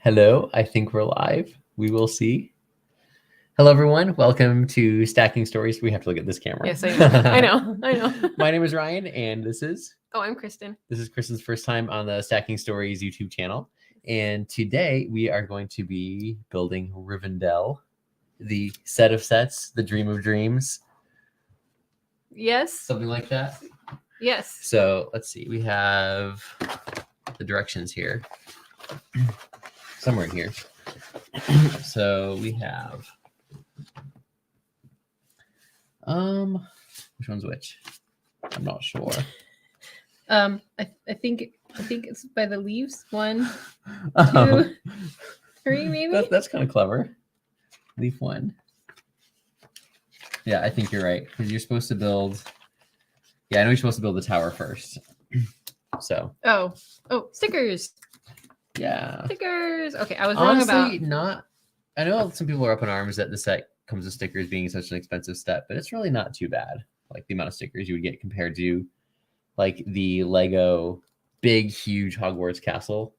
Hello, I think we're live. We will see. Hello, everyone. Welcome to Stacking Stories. We have to look at this camera. Yes, I know. I know. My name is Ryan, and this is... Oh, I'm Kristen. This is Kristen's first time on the Stacking Stories YouTube channel. And today we are going to be building Rivendell, the set of sets, the dream of dreams. Yes. Something like that. Yes. So let's see. We have the directions here. Somewhere in here. So we have... which one's which? I'm not sure. I think it's by the leaves. 1, 2, 3, maybe. That's kind of clever. Leaf 1. Yeah, I think you're right because you're supposed to build. Yeah, I know you're supposed to build the tower first. So. Oh, stickers. Yeah. Stickers. Okay, I was Honestly, wrong about. Not. I know some people are up in arms that the set comes with stickers being such an expensive step, but it's really not too bad. Like the amount of stickers you would get compared to, like the Lego big, huge Hogwarts castle.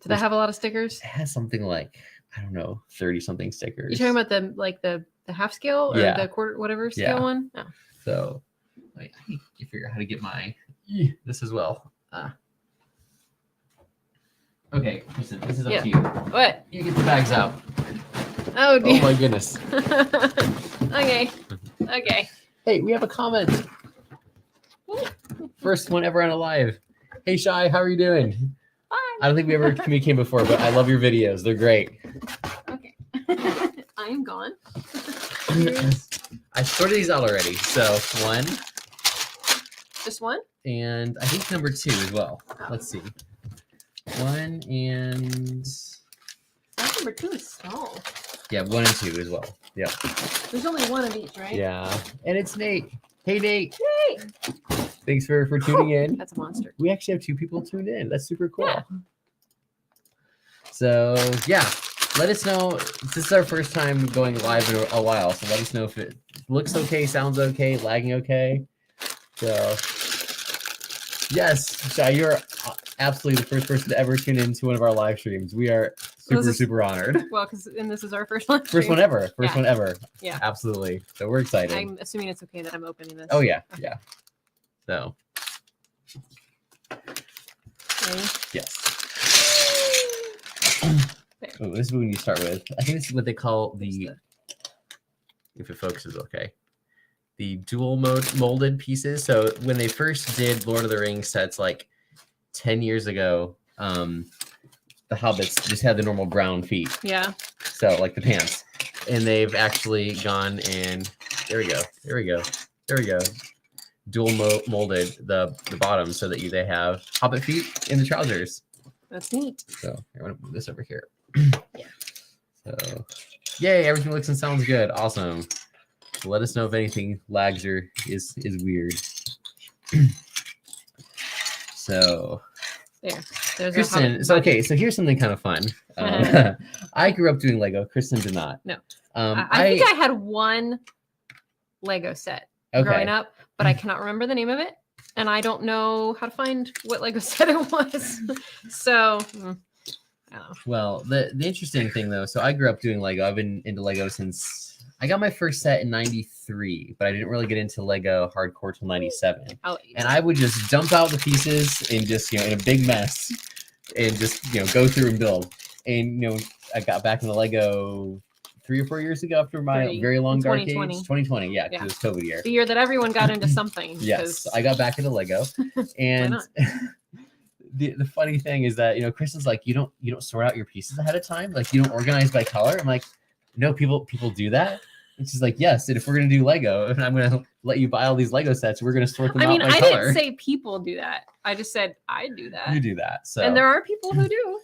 Did that have a lot of stickers? It has something like, I don't know, 30 something stickers. You talking about the half scale or the quarter whatever scale one? No. So I need to figure out how to get my this as well. Okay, listen, this is up to you. What? You get the bags out. Oh dear. Oh my goodness. Okay. Hey, we have a comment. First one ever on a live. Hey Shy, how are you doing? Fine. I don't think we ever communicated before, but I love your videos. They're great. Okay. I am gone. I sorted these out already. So 1. Just 1? And I think number 2 as well. Oh. Let's see. 1 and... That number 2 is small. Yeah, 1 and 2 as well. Yep. There's only 1 of each, right? Yeah. And it's Nate. Hey, Nate. Hey. Thanks for tuning in. That's a monster. We actually have 2 people tuned in. That's super cool. Yeah. So, yeah. Let us know. This is our first time going live in a while, so let us know if it looks okay, sounds okay, lagging okay. So, yes, Shai, you're absolutely the first person to ever tune into one of our live streams. We are super honored. Well, because this is our first one. First one ever. First Yeah. one ever. Yeah. Absolutely. So we're excited. I'm assuming it's okay that I'm opening this. Oh, yeah. Yeah. So, Okay. yes. Oh, this is what we need to start with. I think this is what they call the, if it focuses okay, the dual molded pieces. So when they first did Lord of the Rings sets like 10 years ago, the hobbits just had the normal brown feet. Yeah. So like the pants. And they've actually gone and there we go. Dual molded the bottom so that they have hobbit feet in the trousers. That's neat. So I want to move this over here. Yeah. So, yay! Everything looks and sounds good. Awesome. Let us know if anything lags or is weird. So, There's Kristen. So here's something kind of fun. I grew up doing Lego. Kristen did not. No. I think I had 1 Lego set growing up, but I cannot remember the name of it. And I don't know how to find what Lego set it was. So, I don't know. Well, the interesting thing though, so I grew up doing Lego. I've been into Lego since I got my first set in '93, but I didn't really get into Lego hardcore till '97. And I would just dump out the pieces and just, in a big mess and just, go through and build. And, I got back into Lego 3 or 4 years ago after my very long dark age. 2020, yeah, because it was COVID year. The year that everyone got into something. Yes, I got back into Lego. And the funny thing is that, Kristen's like, you don't sort out your pieces ahead of time? Like, you don't organize by color? I'm like, no, people do that. And she's like, yes, and if we're going to do Lego, and I'm going to let you buy all these Lego sets, we're going to sort them out by color. I didn't say people do that. I just said I do that. You do that. So. And there are people who do.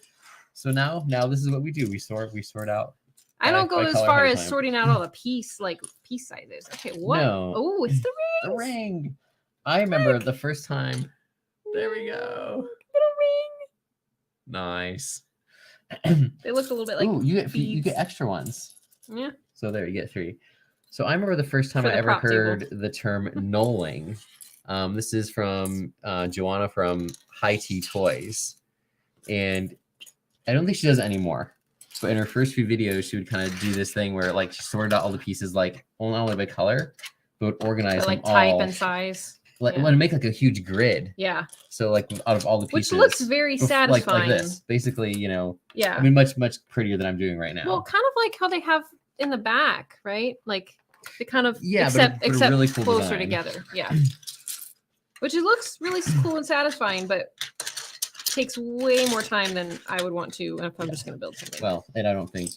So now this is what we do. We sort out. I don't go as far as sorting out all the piece sizes. Okay, what? No. Oh, it's the ring. The ring. I remember the first time. There we go. Little ring. Nice. They look a little bit like. Ooh, you get extra ones. Yeah. So there you get 3. So I remember the first time I ever heard the term knolling. This is from Joanna from High Tea Toys. And I don't think she does it anymore. But in her first few videos, she would kind of do this thing where like she sorted out all the pieces like not only by color, but would organize like them type all. and size. Like want to make like a huge grid. Yeah. So like out of all the pieces, which looks very satisfying. Like this, basically, you know. Yeah. I mean, much prettier than I'm doing right now. Well, kind of like how they have in the back, right? Like they kind of except really cool closer design. together. Yeah. Which it looks really cool and satisfying, but takes way more time than I would want to if I'm just going to build something. Well, and I don't think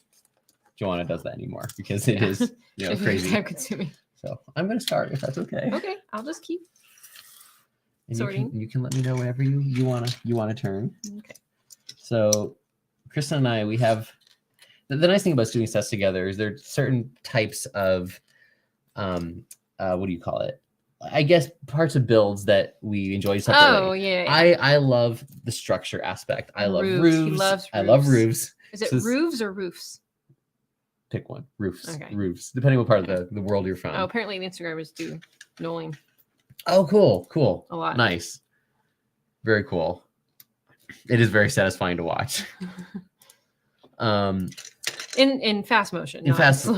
Joanna does that anymore because it is crazy. Time consuming. So I'm going to start if that's okay. Okay, I'll just keep sorting. You can let me know whenever you wanna turn. Okay. So Kristen and I, we have the nice thing about doing sets together is there are certain types of what do you call it? I guess parts of builds that we enjoy separately. Oh yeah. I love the structure aspect. I love roofs. He loves roofs. I love roofs. Is it roofs or roofs? Pick one. Roofs. Okay. Roofs. Depending on what part of the world you're from. Oh, apparently the Instagrammers do knowing. Oh, cool. A lot. Nice. Very cool. It is very satisfying to watch. In fast motion. In fast,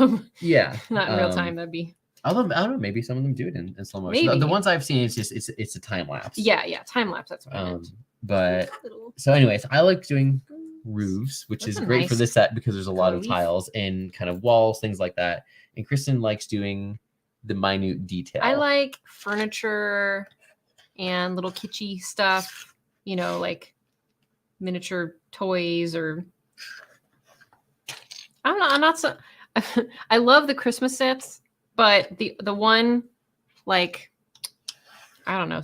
yeah. Not in real time. That'd be. Although I don't know, maybe some of them do it in slow motion. Maybe. The ones I've seen, it's a time lapse. Yeah, time lapse. That's what I meant. But so, anyways, I like doing roofs, which is great for this set because there's a lot of tiles and kind of walls, things like that. And Kristen likes doing the minute detail. I like furniture and little kitschy stuff, like miniature toys or I'm not so I love the Christmas sets, but the one like I don't know,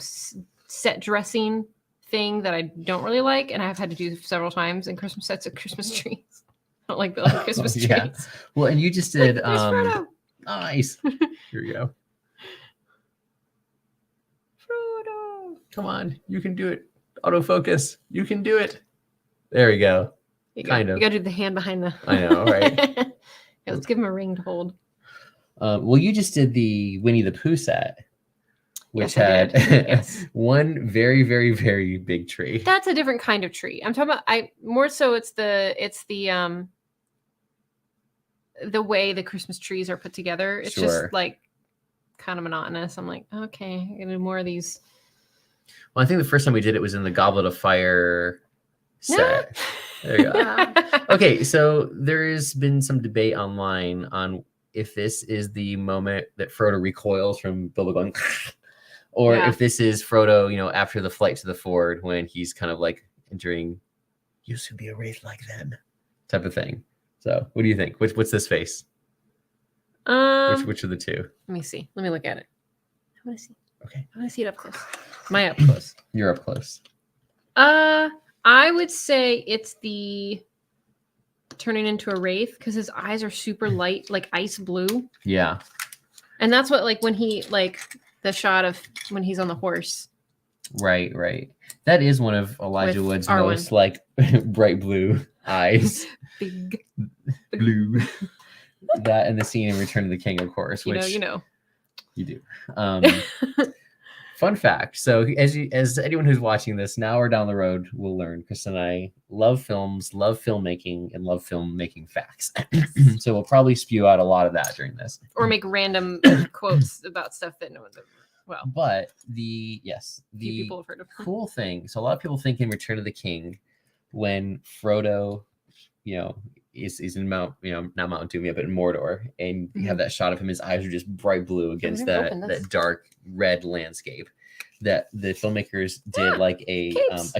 set dressing thing that I don't really like and I've had to do several times in Christmas sets of Christmas trees. I don't like building Christmas trees. Yeah. Well, and you just did nice. Here we go. Frodo. Come on, you can do it. Autofocus. You can do it. There we go. Kind of. You gotta do the hand behind the. I know, right? Yeah, let's give him a ring to hold. Well, you just did the Winnie the Pooh set, which had one very, very, very big tree. That's a different kind of tree. I'm talking about. More so. It's the way the Christmas trees are put together. It's just like kind of monotonous. I'm like, okay, I'm gonna do more of these. Well, I think the first time we did it was in the Goblet of Fire set. There you go. Okay, so there has been some debate online on if this is the moment that Frodo recoils from Bilbo going, or if this is Frodo, after the flight to the Ford when he's kind of like entering, used to be a wraith like them, type of thing. So, what do you think? What's this face? Which of the two? Let me see. Let me look at it. I want to see. Okay. I want to see it up close. Am I up close? You're up close. I would say it's the turning into a wraith because his eyes are super light, like ice blue. Yeah. And that's what when he the shot of when he's on the horse. Right. That is one of Elijah Wood's most bright blue eyes. Big blue. That and the scene in Return of the King, of course. You which know. You do. Fun fact. So as anyone who's watching this now or down the road will learn, Chris and I love films, love filmmaking, and love filmmaking facts. So we'll probably spew out a lot of that during this. Or make random quotes about stuff that no one's But the people have heard of. Cool thing. So a lot of people think in Return of the King, when Frodo, is in not Mount Doom yet, but in Mordor, and you have that shot of him, his eyes are just bright blue against that dark red landscape. That the filmmakers did like a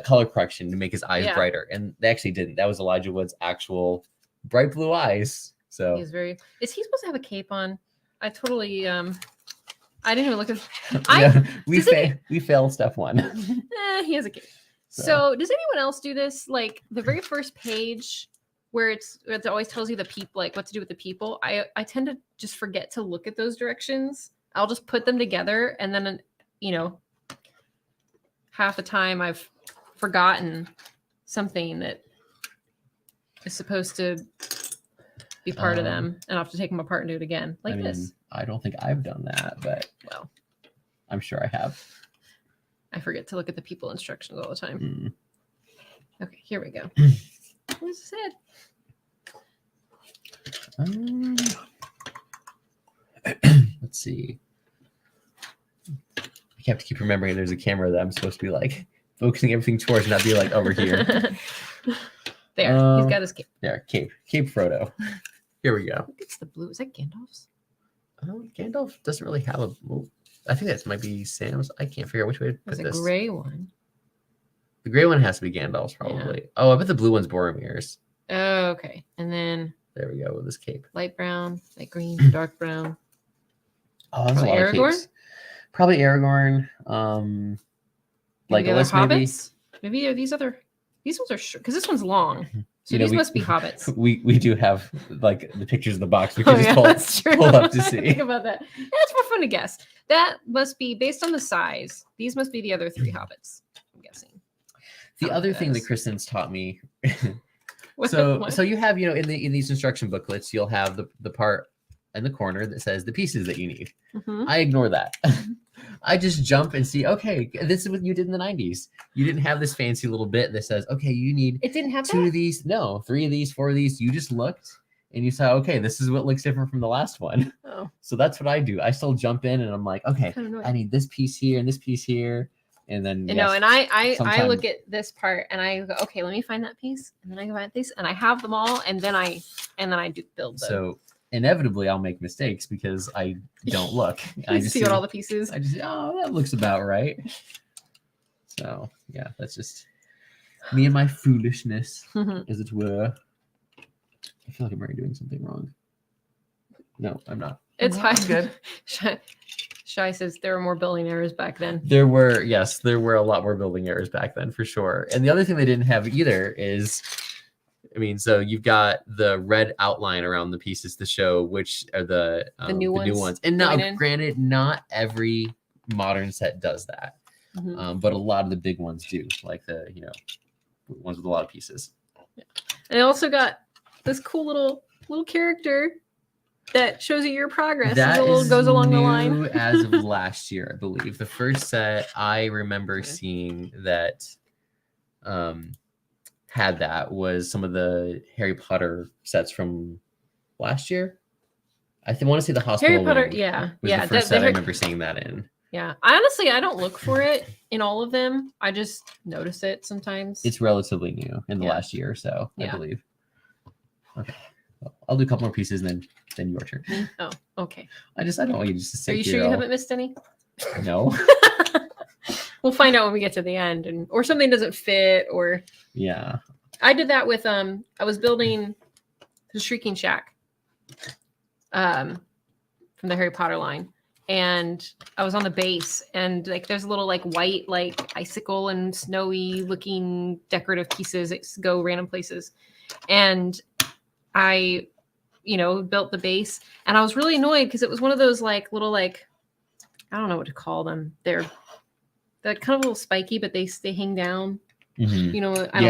color correction to make his eyes brighter, and they actually didn't. That was Elijah Wood's actual bright blue eyes. So is he supposed to have a cape on? I totally I didn't even look at. We failed step one. He has a cape. So does anyone else do this? Like the very first page where it always tells you the people, like what to do with the people. I tend to just forget to look at those directions. I'll just put them together, and then half the time I've forgotten something that is supposed to be part of them, and I'll have to take them apart and do it again, this. I don't think I've done that, but I'm sure I have. I forget to look at the people instructions all the time. Okay, here we go. Where's his head? Let's see. I have to keep remembering there's a camera that I'm supposed to be like focusing everything towards, not be like over here. There, he's got his cape. There, Cape Frodo. Here we go. Look, it's the blue. Is that Gandalf's? Gandalf doesn't really have a. Well, I think that might be Sam's. I can't figure out which way to put There's a gray one. The gray one has to be Gandalf's, probably. Yeah. Oh, I bet the blue one's Boromir's. Oh, okay. And then there we go with this cape. Light brown, light green, dark brown. Oh, that's a lot of capes. Probably Aragorn. Legolas, maybe. Maybe are these other. These ones are short because this one's long. So these must be hobbits. We do have like the pictures of the box. We can just pull up to see. Think about that. That's more fun to guess. That must be based on the size. These must be the other 3 hobbits. I'm guessing. The other thing that Kristen's taught me. So you have, in these instruction booklets, you'll have the part in the corner that says the pieces that you need. Mm-hmm. I ignore that. I just jump and see, okay, this is what you did in the 90s. You didn't have this fancy little bit that says, okay, you need it didn't have 2 of these. No, 3 of these, 4 of these. You just looked and you saw, okay, this is what looks different from the last one. Oh. So that's what I do. I still jump in and I'm like, okay, I need this piece here and this piece here. And then and I look at this part and I go, okay, let me find that piece, and then I go find this, and I have them all, and then I do build them. So inevitably, I'll make mistakes because I don't look. I just see what all the pieces. I just that looks about right. So yeah, that's just me and my foolishness, as it were. I feel like I'm already doing something wrong. No, I'm not. It's fine. Good. Shy says there were more building errors back then. There were a lot more building errors back then for sure. And the other thing they didn't have either is, so you've got the red outline around the pieces to show which are the new ones. And now, granted, not every modern set does that, but a lot of the big ones do, like the ones with a lot of pieces. Yeah. And I also got this cool little character that shows you your progress. That goes along the line. As of last year, I believe. The first set I remember seeing that had that was some of the Harry Potter sets from last year. I want to say the hospital. Harry Potter, was the first set I remember seeing that in. Yeah, I don't look for it in all of them. I just notice it sometimes. It's relatively new in the last year or so, I believe. Okay. I'll do a couple more pieces and then your turn. Oh, okay. I don't want you just to sit here. Are you sure you haven't missed any? No. We'll find out when we get to the end, or something doesn't fit, or yeah. I did that with I was building the Shrieking Shack from the Harry Potter line, and I was on the base, and like there's a little like white like icicle and snowy looking decorative pieces that go random places, and I, built the base, and I was really annoyed because it was one of those like little like, I don't know what to call them. They're kind of a little spiky, but they hang down. Mm-hmm. I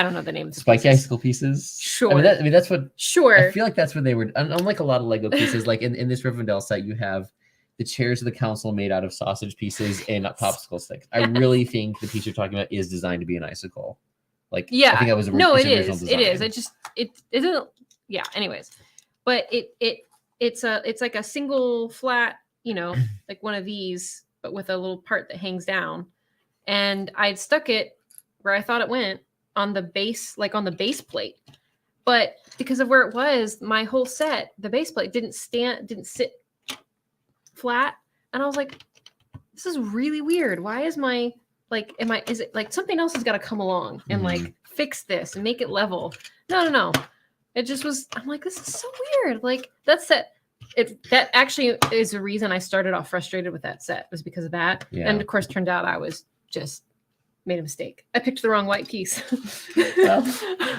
don't know the name. Spiky icicle pieces. Sure. That's what. Sure. I feel like that's what they were. Unlike a lot of Lego pieces, like in this Rivendell set, you have the chairs of the council made out of sausage pieces and popsicle sticks. I really think the piece you're talking about is designed to be an icicle. Like, yeah, I think that was it is. Design. It is. It isn't. Yeah. Anyways, but it's like a single flat, like one of these, but with a little part that hangs down. And I'd stuck it where I thought it went on the base, like on the base plate. But because of where it was, my whole set, the base plate didn't sit flat, and I was like, this is really weird. Why is my is it like something else has got to come along and like fix this and make it level? No. It just was, I'm like, this is so weird. Like that set, that actually is the reason I started off frustrated with that set, was because of that. Yeah. And of course, turned out I was just made a mistake. I picked the wrong white piece. Well,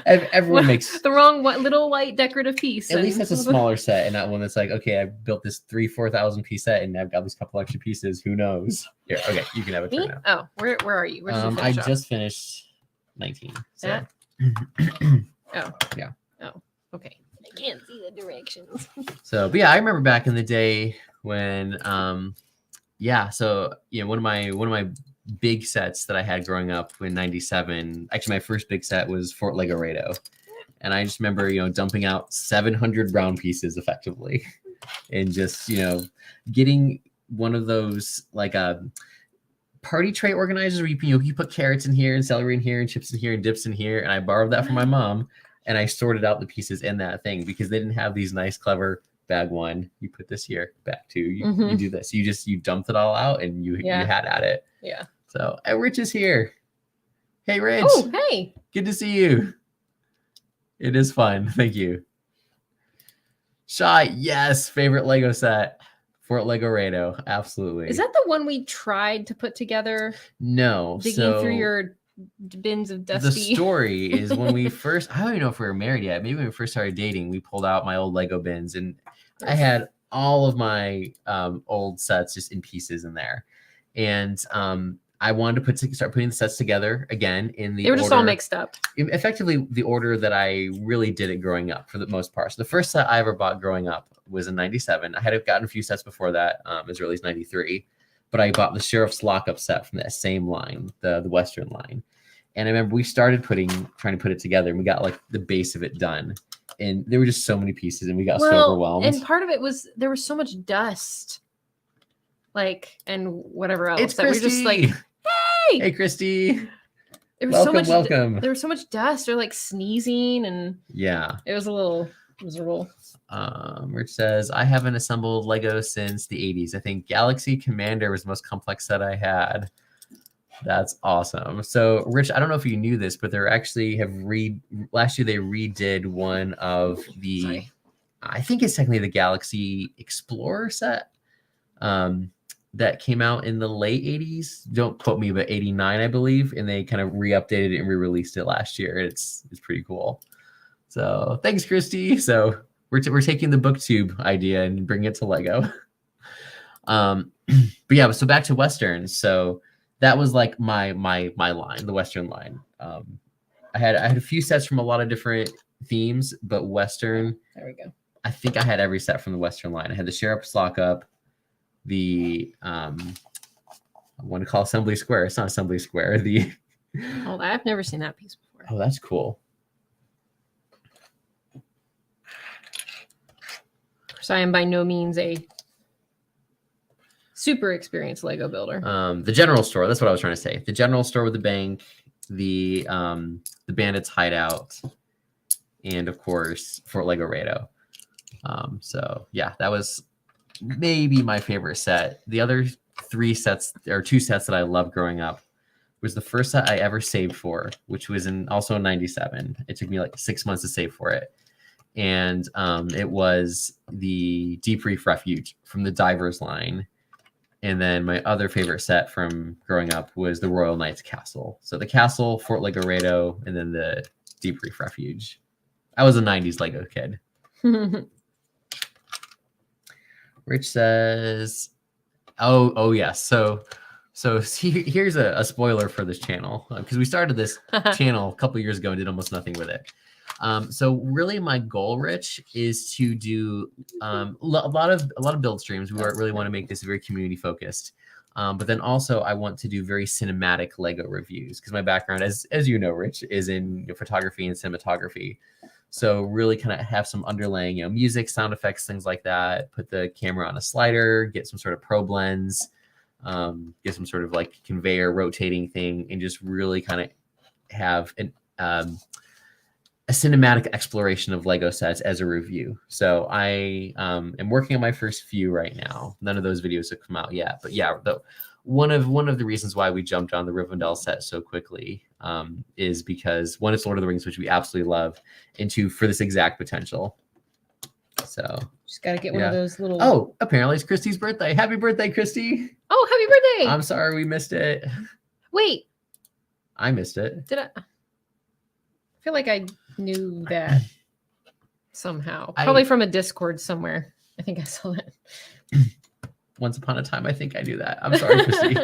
everyone makes the wrong little white decorative piece. At least that's a smaller set, and not one that's like, okay, I built this 4,000 piece set, and I've got these couple extra pieces. Who knows? Here, okay, you can have a turn now. Oh, where are you? I just finished 19. So. Oh yeah. Oh, okay. I can't see the directions. So, but yeah, I remember back in the day when, one of my big sets that I had growing up in 97. Actually, my first big set was Fort Lego Rado. And I just remember, dumping out 700 brown pieces effectively and just, getting one of those like party tray organizers where you put carrots in here and celery in here and chips in here and dips in here. And I borrowed that from my mom and I sorted out the pieces in that thing because they didn't have these nice, clever bag one. You put this here, bag two, you do this. You dumped it all out and you had at it. Yeah. So Rich is here. Hey, Rich. Oh, hey. Good to see you. It is fun. Thank you. Shy, yes. Favorite Lego set. Fort Lego Rado. Absolutely. Is that the one we tried to put together? No. Digging through your bins of dusty. The story is when we first, I don't even know if we were married yet. Maybe when we first started dating, we pulled out my old Lego bins and I had all of my old sets just in pieces in there. And I wanted to start putting the sets together again in the order. They were just all mixed up. Effectively, the order that I really did it growing up for the most part. So the first set I ever bought growing up was in 97. I had gotten a few sets before that, as early as 93. But I bought the Sheriff's Lockup set from that same line, the Western line. And I remember we started trying to put it together, and we got like the base of it done. And there were just so many pieces, and we got so overwhelmed. And part of it was there was so much dust, and whatever else. It's Christy. We're just like, hey, Christy. There was welcome. There was so much dust, or sneezing, and it was a little miserable. Rich says, I haven't assembled Lego since the 80s. I think Galaxy Commander was the most complex set I had. That's awesome. So, Rich, I don't know if you knew this, but they're actually last year they redid one of the, I think it's technically the Galaxy Explorer set that came out in the late 80s. Don't quote me, but 89, I believe. And they kind of re-updated it and re-released it last year. It's pretty cool. So thanks, Christy. So we're taking the booktube idea and bringing it to Lego. But yeah, so back to Westerns. So that was like my line, the Western line. I had a few sets from a lot of different themes, but Western. There we go. I think I had every set from the Western line. I had the Sheriff's Lockup, the I want to call Assembly Square. It's not Assembly Square. Oh, I've never seen that piece before. Oh, that's cool. So I am by no means a super experienced Lego builder. The general store. That's what I was trying to say. The general store with the bank, the Bandits Hideout, and of course Fort Lego Rado. So yeah, that was maybe my favorite set. The other two sets that I loved growing up was the first set I ever saved for, which was also in 97. It took me like 6 months to save for it. And it was the Deep Reef Refuge from the Divers line. And then my other favorite set from growing up was the Royal Knights Castle. So the castle, Fort Lego Rado, and then the Deep Reef Refuge. I was a 90s Lego kid. Rich says, oh yes. So here's a spoiler for this channel, because we started this channel a couple years ago and did almost nothing with it. So really my goal, Rich, is to do a lot of build streams. We really want to make this very community focused. But then also I want to do very cinematic Lego reviews, because my background, as you know, Rich, is in photography and cinematography. So really kind of have some underlaying, music, sound effects, things like that. Put the camera on a slider, get some sort of probe lens, get some sort of like conveyor rotating thing, and just really kind of have a cinematic exploration of Lego sets as a review. So I am working on my first few right now. None of those videos have come out yet, but yeah, one of the reasons why we jumped on the Rivendell set so quickly is because one, it's Lord of the Rings, which we absolutely love, and two, for this exact potential. So just gotta get one of those little. Oh, apparently it's Christy's birthday. Happy birthday, Christy! Oh, happy birthday! I'm sorry we missed it. Wait, I missed it. Did I? I feel like I knew that somehow. Probably from a Discord somewhere. I think I saw that. Once upon a time, I think I knew that. I'm sorry, Christy.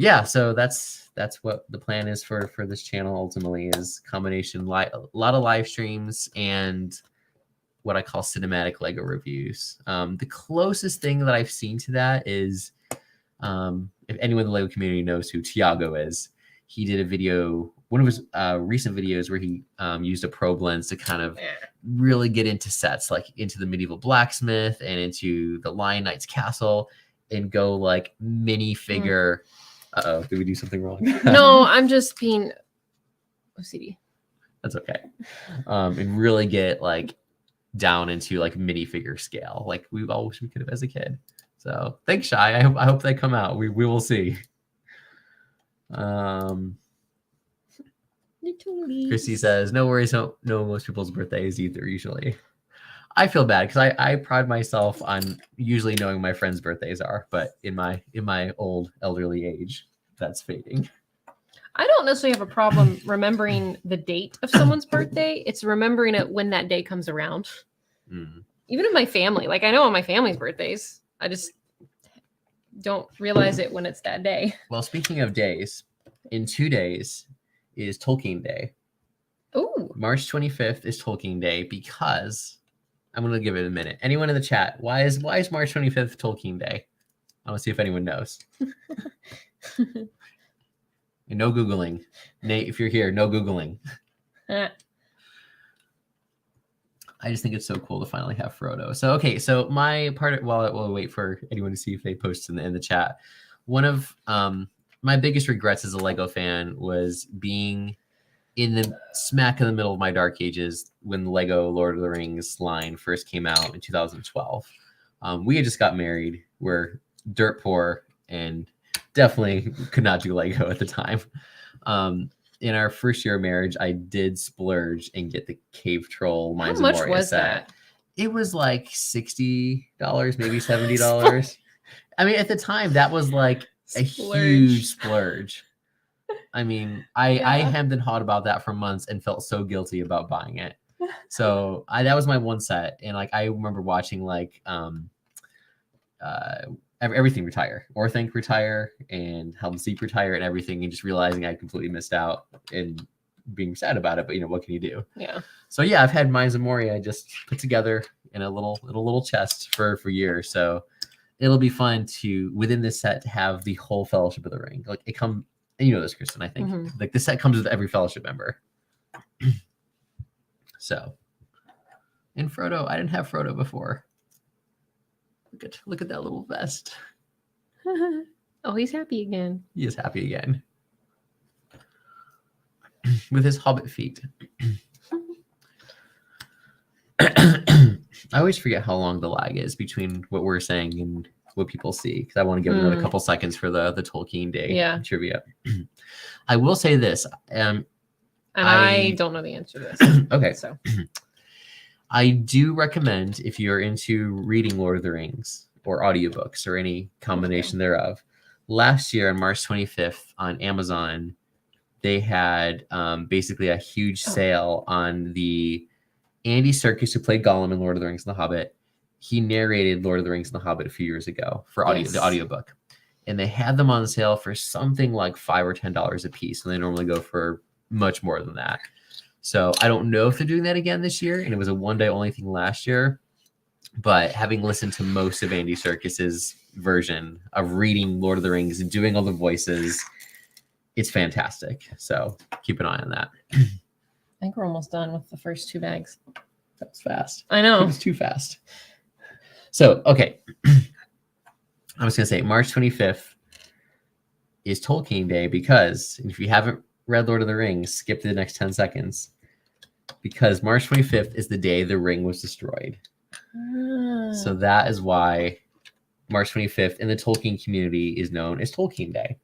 Yeah, so that's what the plan is for this channel ultimately, is combination a lot of live streams and what I call cinematic Lego reviews. The closest thing that I've seen to that is if anyone in the Lego community knows who Tiago is, he did a video, one of his recent videos where he used a probe lens to kind of really get into sets, like into the medieval blacksmith and into the Lion Knight's castle, and go like minifigure. Uh-oh, did we do something wrong? No, I'm just being OCD. That's okay. And really get like down into like minifigure scale, like we all wish we could have as a kid. So thanks, Shy. I hope they come out. We will see. Christy says, no worries, no most people's birthdays either usually. I feel bad because I pride myself on usually knowing my friends' birthdays are, but in my old elderly age, that's fading. I don't necessarily have a problem remembering the date of someone's birthday. It's remembering it when that day comes around. Even in my family, like I know all my family's birthdays. I just don't realize it when it's that day. Well, speaking of days, in 2 days is Tolkien Day. Oh, March 25th is Tolkien Day because I'm going to give it a minute. Anyone in the chat, why is March 25th Tolkien Day? I want to see if anyone knows. And no Googling. Nate, if you're here, no Googling. I just think it's so cool to finally have Frodo. So, okay, so my part, we'll wait for anyone to see if they post in the chat. One of my biggest regrets as a Lego fan was being in the smack in the middle of my dark ages when the Lego Lord of the Rings line first came out in 2012. We had just got married. We're dirt poor and definitely could not do Lego at the time. In our first year of marriage, I did splurge and get the Cave Troll Mines of Moria set. How much was that? It was like $60, maybe $70. I mean, at the time, that was like a huge splurge. I mean, I hemmed and hawed about that for months and felt so guilty about buying it. So that was my one set. And like, I remember watching like everything retire, Orthanc retire, and Helm's Deep retire, and everything, and just realizing I completely missed out and being sad about it. But you know, what can you do? Yeah. So yeah, I've had Mines of Moria just put together in a little chest for years. So it'll be fun to within this set to have the whole Fellowship of the Ring. Like it come, and you know this, Kristen. I think like the set comes with every Fellowship member. So, and Frodo, I didn't have Frodo before. Look at that little vest. Oh, he's happy again. He is happy again. With his hobbit feet. I always forget how long the lag is between what we're saying and what people see, because I want to give another couple seconds for the Tolkien Day trivia. I will say this. And I don't know the answer to this. Okay. So I do recommend, if you're into reading Lord of the Rings or audiobooks or any combination thereof, last year on March 25th on Amazon, they had basically a huge sale on the Andy Serkis, who played Gollum in Lord of the Rings and the Hobbit. He narrated Lord of the Rings and the Hobbit a few years ago for the audiobook. And they had them on sale for something like $5 or $10 a piece. And they normally go for much more than that. So I don't know if they're doing that again this year, and it was a one-day only thing last year. But having listened to most of Andy Serkis's version of reading Lord of the Rings and doing all the voices, it's fantastic. So keep an eye on that. I think we're almost done with the first 2 bags. That was fast. I know. It was too fast. So, okay. I was going to say March 25th is Tolkien Day because if you haven't read Lord of the Rings, skip to the next 10 seconds. Because March 25th is the day the ring was destroyed. So that is why March 25th in the Tolkien community is known as Tolkien Day.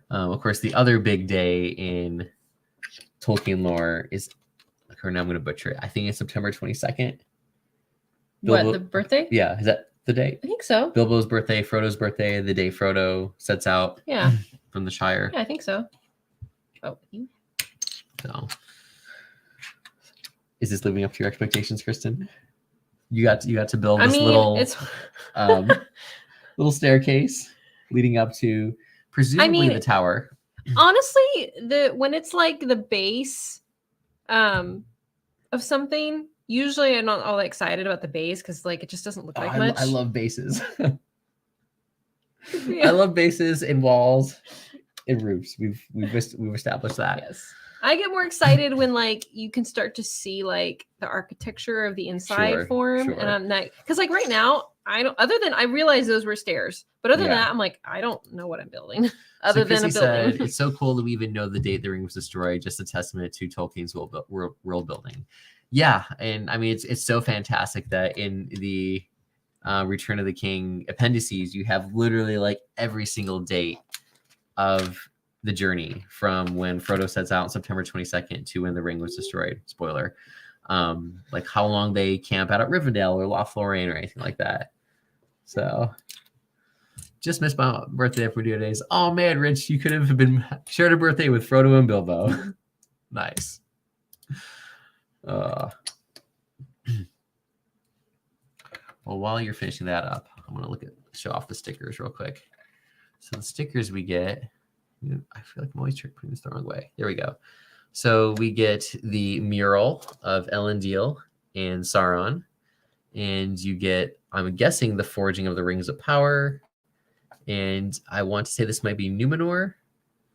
Of course, the other big day in Tolkien lore is, now I'm going to butcher it. I think it's September 22nd. What, the birthday? Yeah, is that the date? I think so. Bilbo's birthday, Frodo's birthday, the day Frodo sets out from the Shire. Yeah, I think so. Oh, So, is this living up to your expectations, Kristen? You got to build this little staircase leading up to presumably the tower. Honestly, when it's like the base of something, usually I'm not all excited about the base because like it just doesn't look like much. I love bases. I love bases and walls and roofs. We've established that. Yes. I get more excited when like you can start to see like the architecture of the inside form. And I'm not, because like right now, I don't, other than I realize those were stairs, but other than that, I'm like, I don't know what I'm building other than a building. Said, it's so cool that we even know the date the ring was destroyed, just a testament to Tolkien's world building. Yeah. And I mean, it's so fantastic that in the Return of the King appendices, you have literally like every single date of the journey from when Frodo sets out on September 22nd to when the ring was destroyed. Spoiler. Like how long they camp out at Rivendell or Lothlorien or anything like that. So just missed my birthday for 2 days. Oh man, Rich, you could have been shared a birthday with Frodo and Bilbo. Nice. Well, while you're finishing that up, I'm gonna show off the stickers real quick. So the stickers we get, I feel like I'm always putting this the wrong way. There we go. So we get the mural of Elendil and Sauron, and you get, I'm guessing, the forging of the Rings of Power, and I want to say this might be Numenor,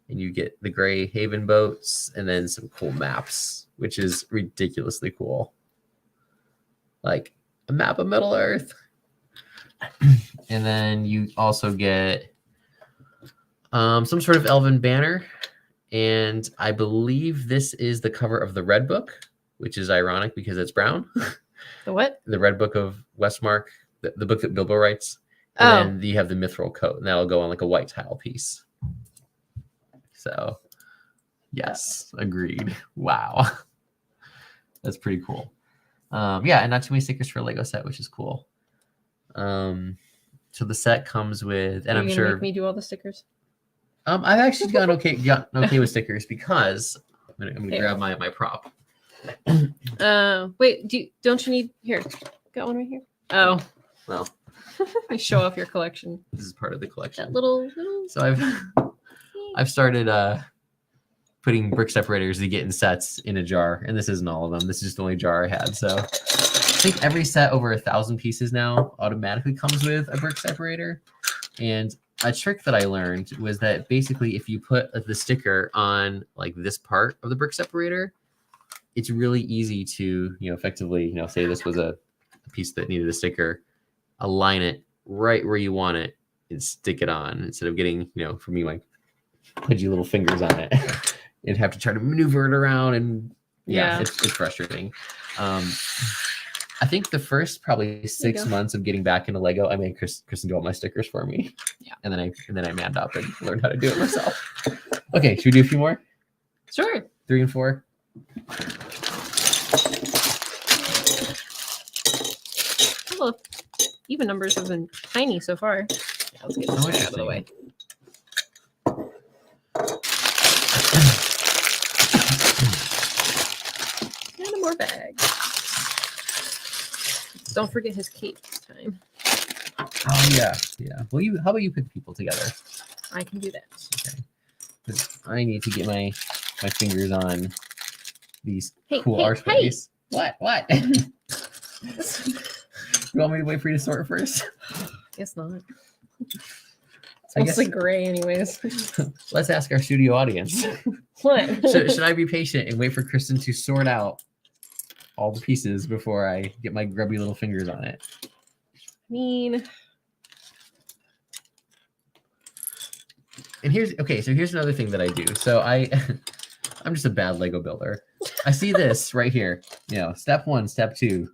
and you get the Grey Haven boats, and then some cool maps, which is ridiculously cool. Like a map of Middle Earth. And then you also get some sort of elven banner. And I believe this is the cover of the Red Book, which is ironic because it's brown. The what? The Red Book of Westmark, the book that Bilbo writes. And then you have the Mithril coat, and that'll go on like a white tile piece. So, yes, agreed. Wow. That's pretty cool. Yeah, and not too many stickers for a Lego set, which is cool. So the set comes with, and I'm sure make me do all the stickers. I've actually gotten okay with stickers because I'm gonna grab my prop. Wait, don't you need here? Got one right here. Oh, well, I show off your collection. This is part of the collection. That little. So I've started putting brick separators to get in sets in a jar, and this isn't all of them. This is just the only jar I had. So I think every set over 1,000 pieces now automatically comes with a brick separator. And a trick that I learned was that basically if you put the sticker on like this part of the brick separator, it's really easy to, effectively, say this was a piece that needed a sticker, align it right where you want it and stick it on instead of getting, for me, like pudgy little fingers on it and have to try to maneuver it around. And it's frustrating. I think the first probably 6 months of getting back into Lego, I made Kristen do all my stickers for me. Yeah. And then I manned up and learned how to do it myself. Okay, should we do a few more? Sure. 3 and 4. Well, even numbers have been tiny so far. Let's get this out of the way. And more bags. Don't forget his cape this time. Oh yeah. Well, how about you put people together? I can do that. Okay. Because I need to get my fingers on these cool archways. Hey. What? You want me to wait for you to sort first? Guess not. It's mostly gray anyways. Let's ask our studio audience. What? Should I be patient and wait for Kristen to sort out all the pieces before I get my grubby little fingers on it? I mean... And here's another thing that I do. So I'm just a bad Lego builder. I see this right here. Step 1, step 2.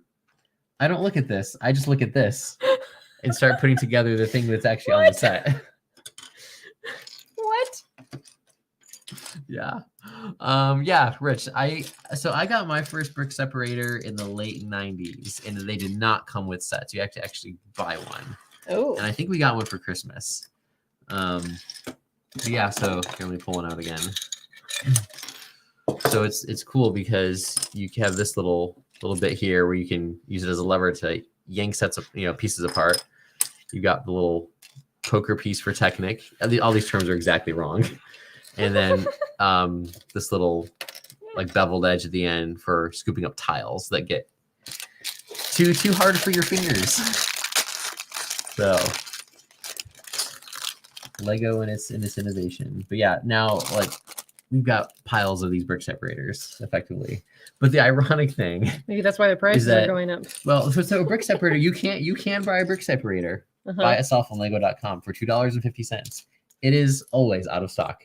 I don't look at this. I just look at this and start putting together the thing that's actually on the set. What? Yeah. Yeah, Rich. I got my first brick separator in the late 90s, and they did not come with sets. You have to actually buy one. Oh. And I think we got one for Christmas. Yeah, so here, let me pull one out again. So it's cool because you have this little bit here where you can use it as a lever to yank sets of pieces apart. You got the little poker piece for Technic. All these terms are exactly wrong. And then this little like beveled edge at the end for scooping up tiles that get too hard for your fingers. So Lego in its innovation. But yeah, now like we've got piles of these brick separators effectively. But the ironic thing, maybe that's why the prices are going up. Well, so a brick separator, you can buy a brick separator by itself on Lego.com for $2.50. It is always out of stock.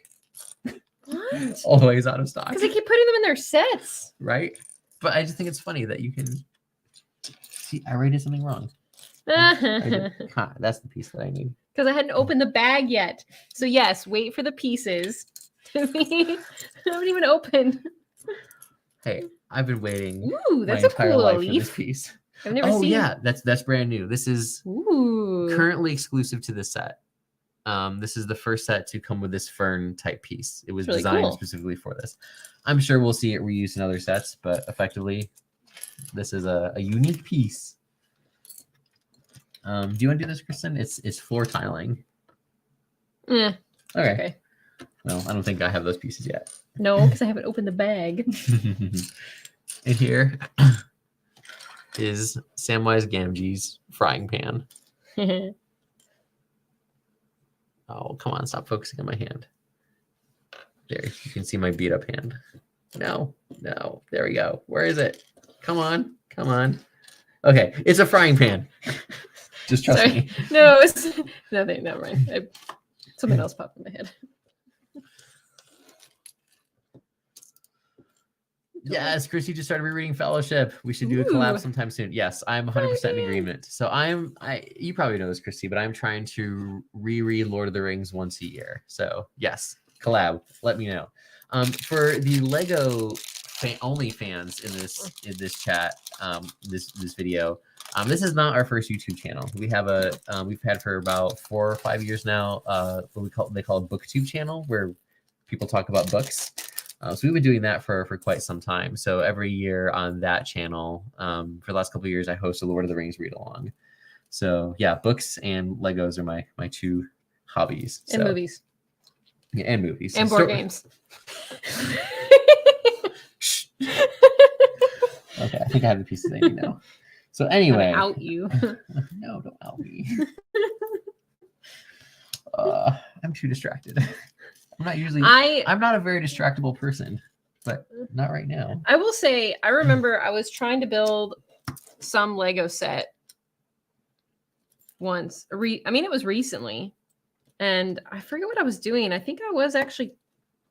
What? Always out of stock. Because they keep putting them in their sets. Right? But I just think it's funny that you can see. I rated something wrong. That's the piece that I need. Because I hadn't opened the bag yet. So yes, wait for the pieces to be. I haven't even opened. Hey, I've been waiting. Ooh, that's a cool little leaf. For this piece. I've never seen. Oh yeah, that's brand new. This is currently exclusive to this set. This is the first set to come with this fern type piece. It was really designed specifically for this. I'm sure we'll see it reused in other sets, but effectively, this is a unique piece. Do you want to do this, Kristen? It's floor tiling. Yeah. Okay. Well, I don't think I have those pieces yet. No, because I haven't opened the bag. And here is Samwise Gamgee's frying pan. Oh, come on. Stop focusing on my hand. There. You can see my beat up hand. No. There we go. Where is it? Come on. Okay. It's a frying pan. Just trust me. No, it's nothing. Never mind. Something else popped in my head. Yes, Chrissy just started rereading Fellowship. We should do a collab sometime soon. Yes, I'm 100% in agreement. So you probably know this, Chrissy, but I'm trying to reread Lord of the Rings once a year. So yes, collab. Let me know. For the Lego only fans in this chat, this video, this is not our first YouTube channel. We have we've had for about 4 or 5 years now. What they call a BookTube channel, where people talk about books. So we've been doing that for quite some time. So every year on that channel, for the last couple of years, I host a Lord of the Rings read along. So yeah, books and Legos are my two hobbies. And movies. Yeah, and movies. And board games. Okay, I think I have the pieces I need now. So anyway. I'm out you. No, don't out me. I'm too distracted. I'm not a very distractible person, but not right now. I will say, I remember I was trying to build some Lego set once. It was recently, and I forget what I was doing. I think I was actually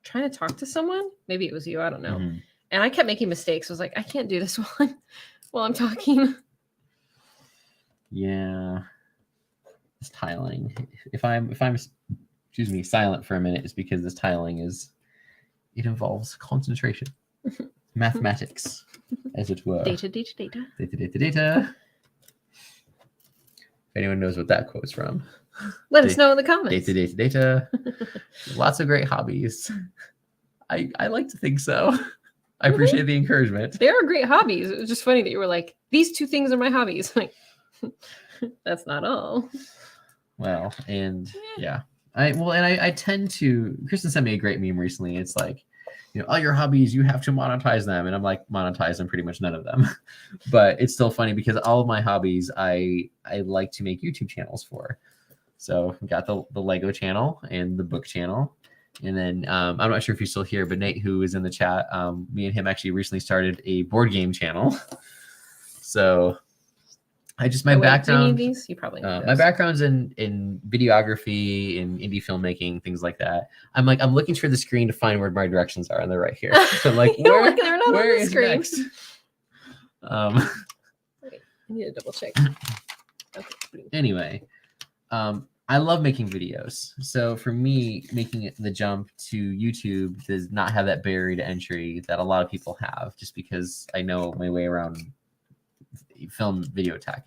trying to talk to someone. Maybe it was you. I don't know. Mm-hmm. And I kept making mistakes. I was like, I can't do this while I'm talking. Yeah. This tiling. If I'm silent for a minute, is because this tiling it involves concentration. Mathematics, as it were. Data. If anyone knows what that quote's from, let us know in the comments. Data. Lots of great hobbies. I like to think so. I appreciate the encouragement. They are great hobbies. It was just funny that you were like, these 2 things are my hobbies. Like, that's not all. Well, and yeah. I tend to. Kristen sent me a great meme recently. It's like, all your hobbies, you have to monetize them, and I'm like, monetize them, pretty much none of them. But it's still funny because all of my hobbies, I like to make YouTube channels for. So we got the Lego channel and the book channel, and then I'm not sure if you're still here, but Nate, who is in the chat, me and him actually recently started a board game channel. So. My background. These? You probably know my background's in videography, in indie filmmaking, things like that. I'm looking through the screen to find where my directions are, and they're right here. So I'm like, where is screen. Next? Wait, I need to double check. Okay. Anyway, I love making videos. So for me, making the jump to YouTube does not have that barrier to entry that a lot of people have, just because I know my way around film video tech.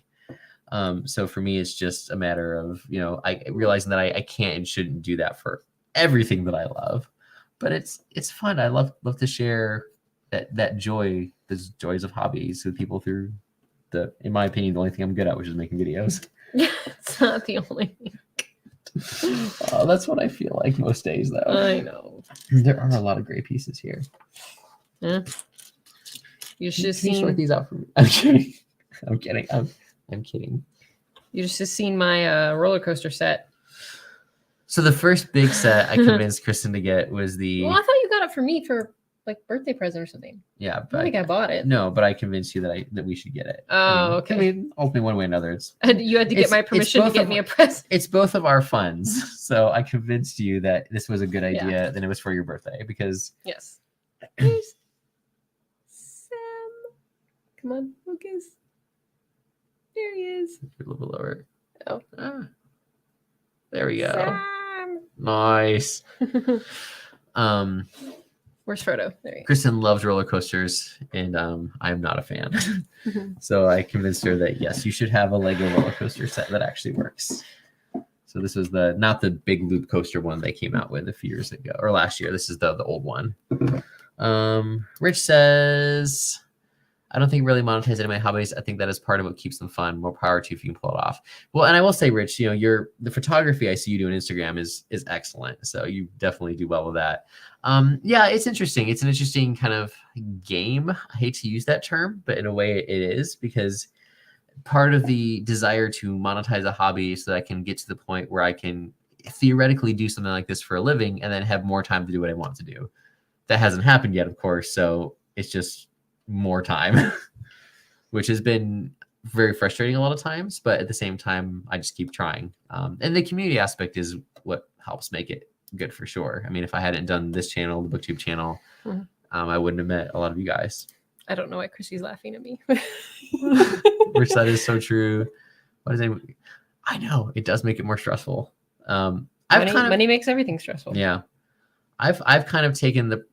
So for me, it's just a matter of, I realizing that I can't and shouldn't do that for everything that I love, but it's fun. I love to share that joy, those joys of hobbies with people through in my opinion, the only thing I'm good at, which is making videos. Yeah, it's not the only thing. That's what I feel like most days, though. I know. There are a lot of great pieces here. Yeah. You should Can you sort these out for me? I'm kidding. I'm kidding. You just seen my roller coaster set. So the first big set I convinced Kristen to get was the. Well, I thought you got it for me for like birthday present or something. Yeah, but I think I bought it. No, but I convinced you that we should get it. Oh, okay. I mean, ultimately, one way or another, you had to get my permission to get me a present. It's both of our funds, so I convinced you that this was a good idea. Then it was for your birthday because. Yes. Here's Sam. Come on, Lucas. There he is. A little bit lower. Oh. There we go. Sam. Nice. Where's Frodo? There you go. Kristen loves roller coasters, and I'm not a fan. So I convinced her that yes, you should have a Lego roller coaster set that actually works. So this was not the big loop coaster one they came out with a few years ago or last year. This is the old one. Rich says, I don't think really monetize any of my hobbies. I think that is part of what keeps them fun. More power to you if you can pull it off. Well, and I will say, Rich, the photography I see you do on Instagram is excellent. So you definitely do well with that. Yeah, it's interesting. It's an interesting kind of game. I hate to use that term, but in a way it is, because part of the desire to monetize a hobby so that I can get to the point where I can theoretically do something like this for a living and then have more time to do what I want to do. That hasn't happened yet, of course. So it's just more time, which has been very frustrating a lot of times, but at the same time I just keep trying, and the community aspect is what helps make it good for sure. I mean, if I hadn't done this channel, the booktube channel, I wouldn't have met a lot of you guys. I don't know why Chrissy's laughing at me. Which that is so true. What is it? I know it does make it more stressful. Money makes everything stressful. Yeah, I've kind of taken the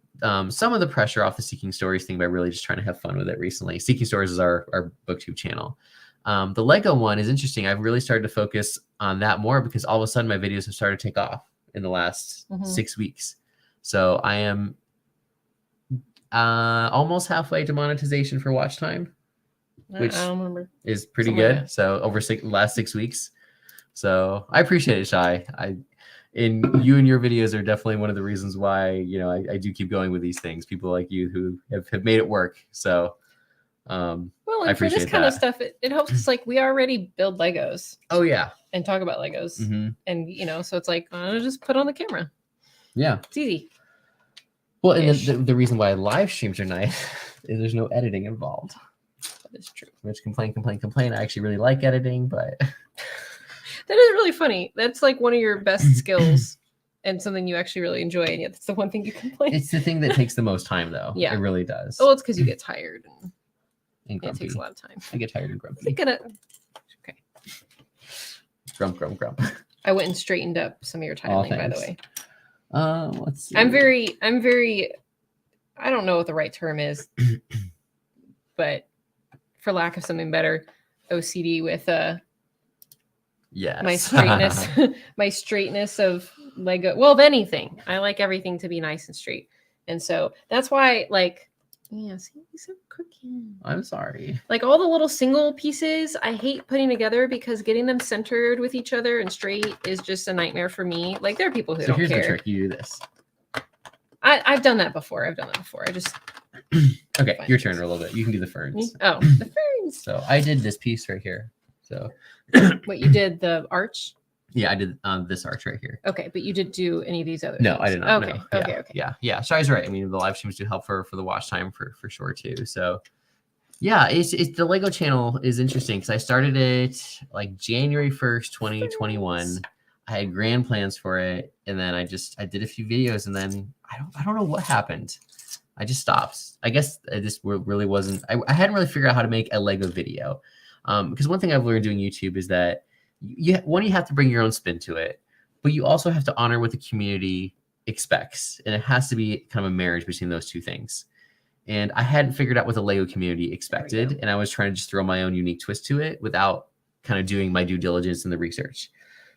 some of the pressure off the Seeking Stories thing by really just trying to have fun with it recently. Seeking Stories is our booktube channel. The Lego one is interesting. I've really started to focus on that more because all of a sudden my videos have started to take off in the last 6 weeks. So I am almost halfway to monetization for watch time, which I don't remember. Is pretty good. Like so over last 6 weeks. So I appreciate it, Shai. And you and your videos are definitely one of the reasons why, I do keep going with these things. People like you who have made it work. So, well, and for this kind of stuff, it helps us. Like, we already build Legos. Oh yeah. And talk about Legos. And, so it's like, just put on the camera. Yeah. It's easy. Well, and the reason why live streams are nice is there's no editing involved. That is true. Which complain. I actually really like editing, but... That is really funny. That's like one of your best skills and something you actually really enjoy. And yet that's the one thing you complain. It's the thing that takes the most time, though. Yeah. It really does. Oh, it's because you get tired. And grumpy. It takes a lot of time. I get tired and grumpy. Okay. Grump. I went and straightened up some of your tiling, by the way. Let's see. I'm very, I don't know what the right term is, but for lack of something better, OCD with yes. my straightness of Lego. Well, of anything. I like everything to be nice and straight. And so that's why, see, he's cooking. I'm sorry. Like all the little single pieces, I hate putting together because getting them centered with each other and straight is just a nightmare for me. Like there are people who don't care. So here's the trick. You do this. I've done that before. I just... Okay, your turn a little bit. You can do the ferns. Me? Oh, the ferns. So I did this piece right here. So what, you did the arch? Yeah, I did this arch right here. Okay, but you didn't do any of these other No, things. I did not. Okay, no. Okay. Yeah. Shai's right. I mean, the live streams do help for the watch time for sure too. So yeah, it's the Lego channel is interesting because I started it like January 1st, 2021. I had grand plans for it, and then I did a few videos, and then I don't know what happened. I just stopped. I guess I just really wasn't. I hadn't really figured out how to make a Lego video, because one thing I've learned doing YouTube is that you have to bring your own spin to it, but you also have to honor what the community expects, and it has to be kind of a marriage between those two things. And I hadn't figured out what the Lego community expected, and I was trying to just throw my own unique twist to it without kind of doing my due diligence and the research.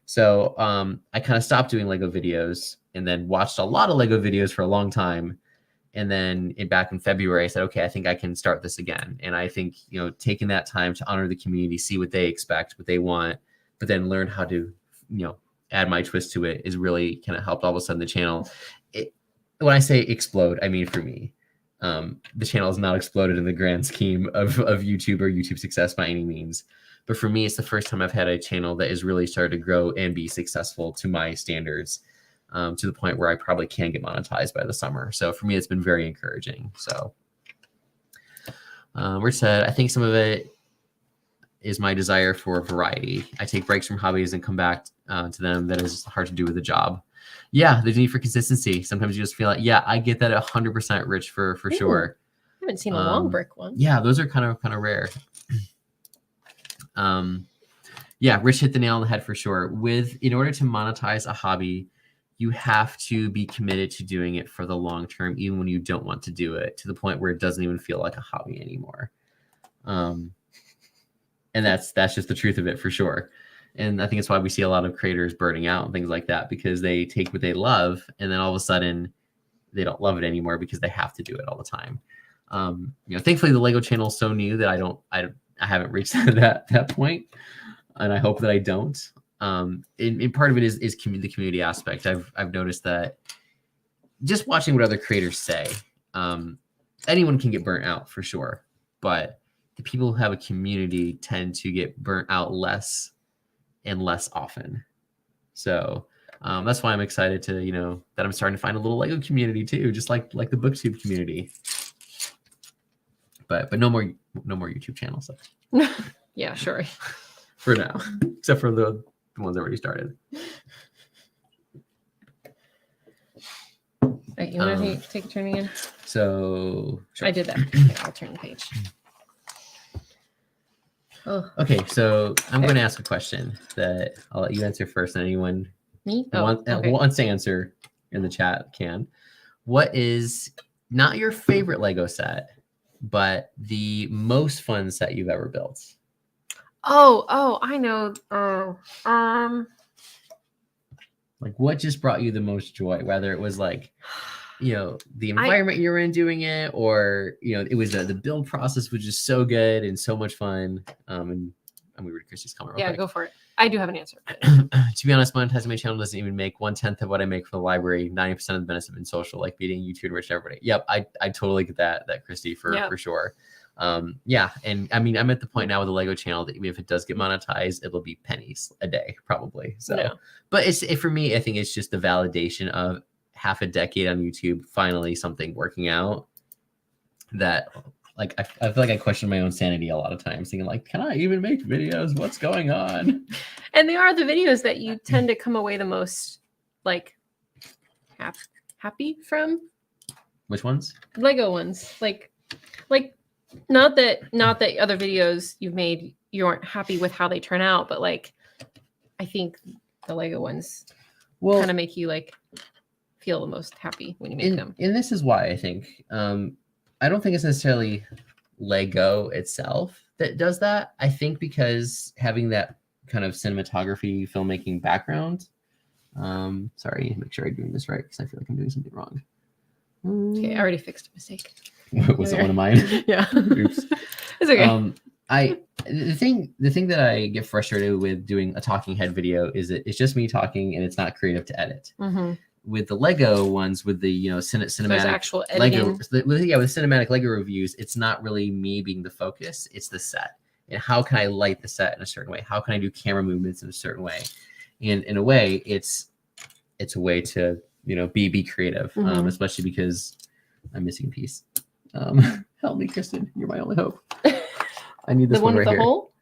So I kind of stopped doing Lego videos and then watched a lot of Lego videos for a long time. And then back in February, I said, okay, I think I can start this again. And I think, taking that time to honor the community, see what they expect, what they want, but then learn how to, add my twist to it is really kind of helped all of a sudden the channel. When I say explode, I mean for me. The channel has not exploded in the grand scheme of YouTube or YouTube success by any means. But for me, it's the first time I've had a channel that has really started to grow and be successful to my standards, to the point where I probably can get monetized by the summer. So for me, it's been very encouraging. So Rich said, I think some of it is my desire for variety. I take breaks from hobbies and come back to them. That is hard to do with a job. Yeah, there's need for consistency. Sometimes you just feel like, yeah, I get that 100%, Rich, for sure. I haven't seen a long brick one. Yeah, those are kind of rare. Yeah, Rich hit the nail on the head for sure. In order to monetize a hobby, you have to be committed to doing it for the long term, even when you don't want to do it, to the point where it doesn't even feel like a hobby anymore. And that's just the truth of it for sure. And I think it's why we see a lot of creators burning out and things like that, because they take what they love and then all of a sudden they don't love it anymore because they have to do it all the time. Thankfully the Lego channel is so new that I haven't reached that point, and I hope that I don't. And part of it is the community aspect. I've noticed that just watching what other creators say, anyone can get burnt out for sure, but the people who have a community tend to get burnt out less and less often. So that's why I'm excited to, that I'm starting to find a little Lego community too, just like the BookTube community. But no more YouTube channels. Yeah, sure. For now, except for the ones that already started. Right, you want to take a turn again? So sure. I did that. Okay, I'll turn the page. Oh. Okay, so I'm going to ask a question that I'll let you answer first, and anyone who wants to answer in the chat can. What is not your favorite Lego set, but the most fun set you've ever built? Oh, I know. Like, what just brought you the most joy? Whether it was like, the environment you were in doing it, or it was the build process was just so good and so much fun. And we read Christy's comment. Yeah, go for it. I do have an answer. To be honest, monetizing my channel doesn't even make 1/10 of what I make for the library. 90% of the benefits have been social, like beating YouTube and Rich everybody. Yep, I totally get that Christy for sure. Yeah, and I mean, I'm at the point now with the Lego channel that even if it does get monetized, it'll be pennies a day probably. So, but for me, I think it's just the validation of half a decade on YouTube, finally something working out. That like I feel like I question my own sanity a lot of times, thinking like, can I even make videos? What's going on? And they are the videos that you tend to come away the most like happy from. Which ones? Lego ones, like. Not that other videos you've made you aren't happy with how they turn out, but like I think the Lego ones kind of make you like feel the most happy when you make them. And this is why I think I don't think it's necessarily Lego itself that does that. I think because having that kind of cinematography filmmaking background. Sorry, make sure I'm doing this right because I feel like I'm doing something wrong. Okay, I already fixed a mistake. Was it one of mine? Yeah. Oops. It's okay. The thing that I get frustrated with doing a talking head video is it's just me talking and it's not creative to edit. Mm-hmm. With the Lego ones, with the cinematic actual editing. Lego, with cinematic Lego reviews, it's not really me being the focus; it's the set. And how can I light the set in a certain way? How can I do camera movements in a certain way? And in a way, it's a way to be creative, especially because I'm missing a piece. Help me, Kristen. You're my only hope. I need this one right with the here. hole?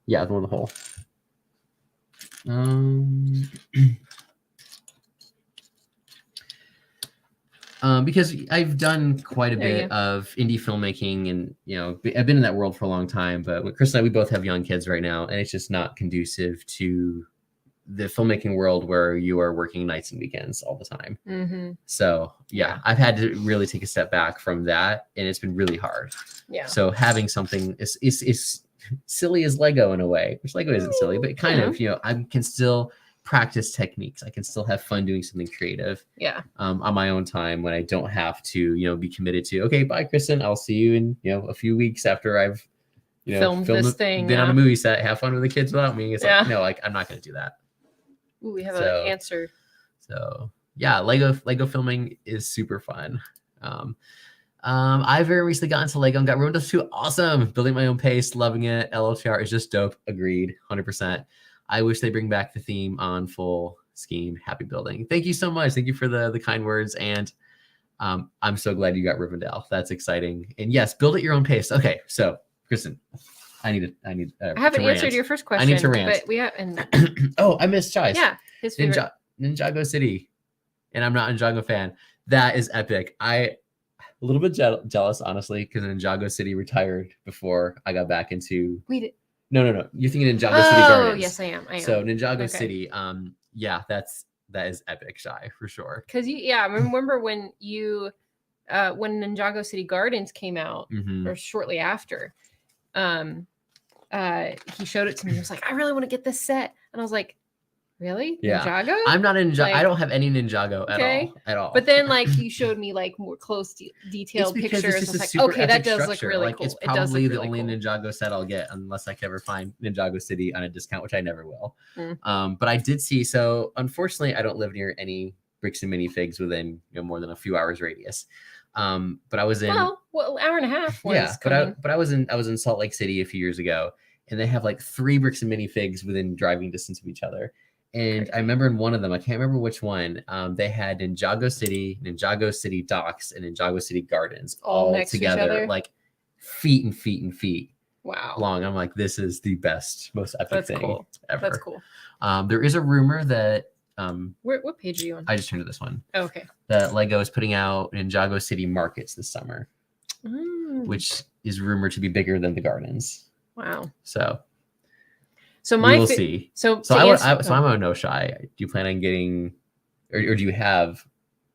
Yeah, the one with the hole. Because I've done quite a bit of indie filmmaking, and I've been in that world for a long time. But with Chris and I, we both have young kids right now, and it's just not conducive to the filmmaking world where you are working nights and weekends all the time. Mm-hmm. So yeah, I've had to really take a step back from that, and it's been really hard. Yeah. So having something is silly as Lego in a way, which Lego isn't silly, but kind of, I can still practice techniques. I can still have fun doing something creative. Yeah. On my own time when I don't have to, be committed to, okay, bye, Kristen. I'll see you in, a few weeks after I've, filmed this thing. Been on a movie set, have fun with the kids without me. It's like, no, like I'm not going to do that. Ooh, we have an answer. So yeah, Lego filming is super fun. I very recently got into Lego and got Rivendell 2. Awesome. Building my own pace, loving it. LLTR is just dope. Agreed. 100%. I wish they bring back the theme on full scheme. Happy building. Thank you so much. Thank you for the kind words. And I'm so glad you got Rivendell. That's exciting. And yes, build at your own pace. Okay. So, Kristen, I haven't answered your first question. I need to rant. But we have, and oh, I missed Chai's. Yeah. His favorite. Ninjago City. And I'm not a Ninjago fan. That is epic. A little bit jealous, honestly, because Ninjago City retired before I got back into. No. You're thinking Ninjago City Gardens. Oh, yes, I am. So Ninjago City. Yeah, that is epic, Shai, for sure. Because I remember when when Ninjago City Gardens came out, or shortly after, he showed it to me. He was like, "I really want to get this set," and I was like, "Really? Yeah. Ninjago? I'm not in Ninjago. I don't have any Ninjago at all. But then, you showed me more close detailed pictures. It's I was like, okay, that does look really cool. It's probably the only Ninjago set I'll get unless I can ever find Ninjago City on a discount, which I never will. But I did see. So unfortunately, I don't live near any bricks and minifigs within more than a few hours radius. But I was in hour and a half. But I was in Salt Lake City a few years ago, and they have 3 bricks and minifigs within driving distance of each other. And I remember in one of them, I can't remember which one, they had Ninjago City Docks, and Ninjago City Gardens all next together, feet and feet and feet. Wow. Long. I'm like, this is the best, most epic thing ever. That's cool. There is a rumor that what page are you on? I just turned to this one. Oh, okay. That Lego is putting out Ninjago City markets this summer, which is rumored to be bigger than the gardens. Wow. So we will see. I'm a no Shai. Do you plan on getting, or do you have?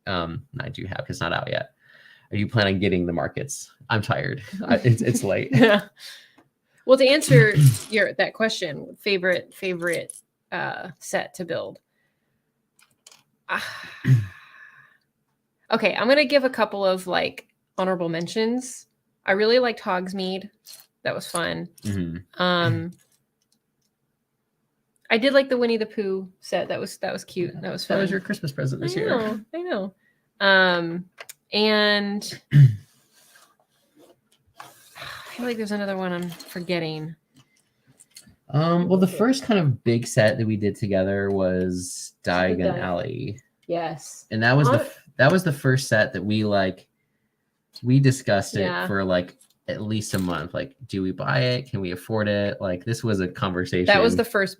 Not do you have? Because it's not out yet. Are you plan on getting the markets? I'm tired. It's late. Yeah. Well, to answer that question, favorite set to build. Okay, I'm gonna give a couple of honorable mentions. I really liked Hogsmeade. That was fun. I did like the Winnie the Pooh set. That was cute. That was fun. That was your Christmas present this year. I know. And I feel like there's another one I'm forgetting. Well, the first kind of big set that we did together was Diagon Alley. Yes. And that was the first set that we discussed it for at least a month. Do we buy it? Can we afford it? This was a conversation. That was the first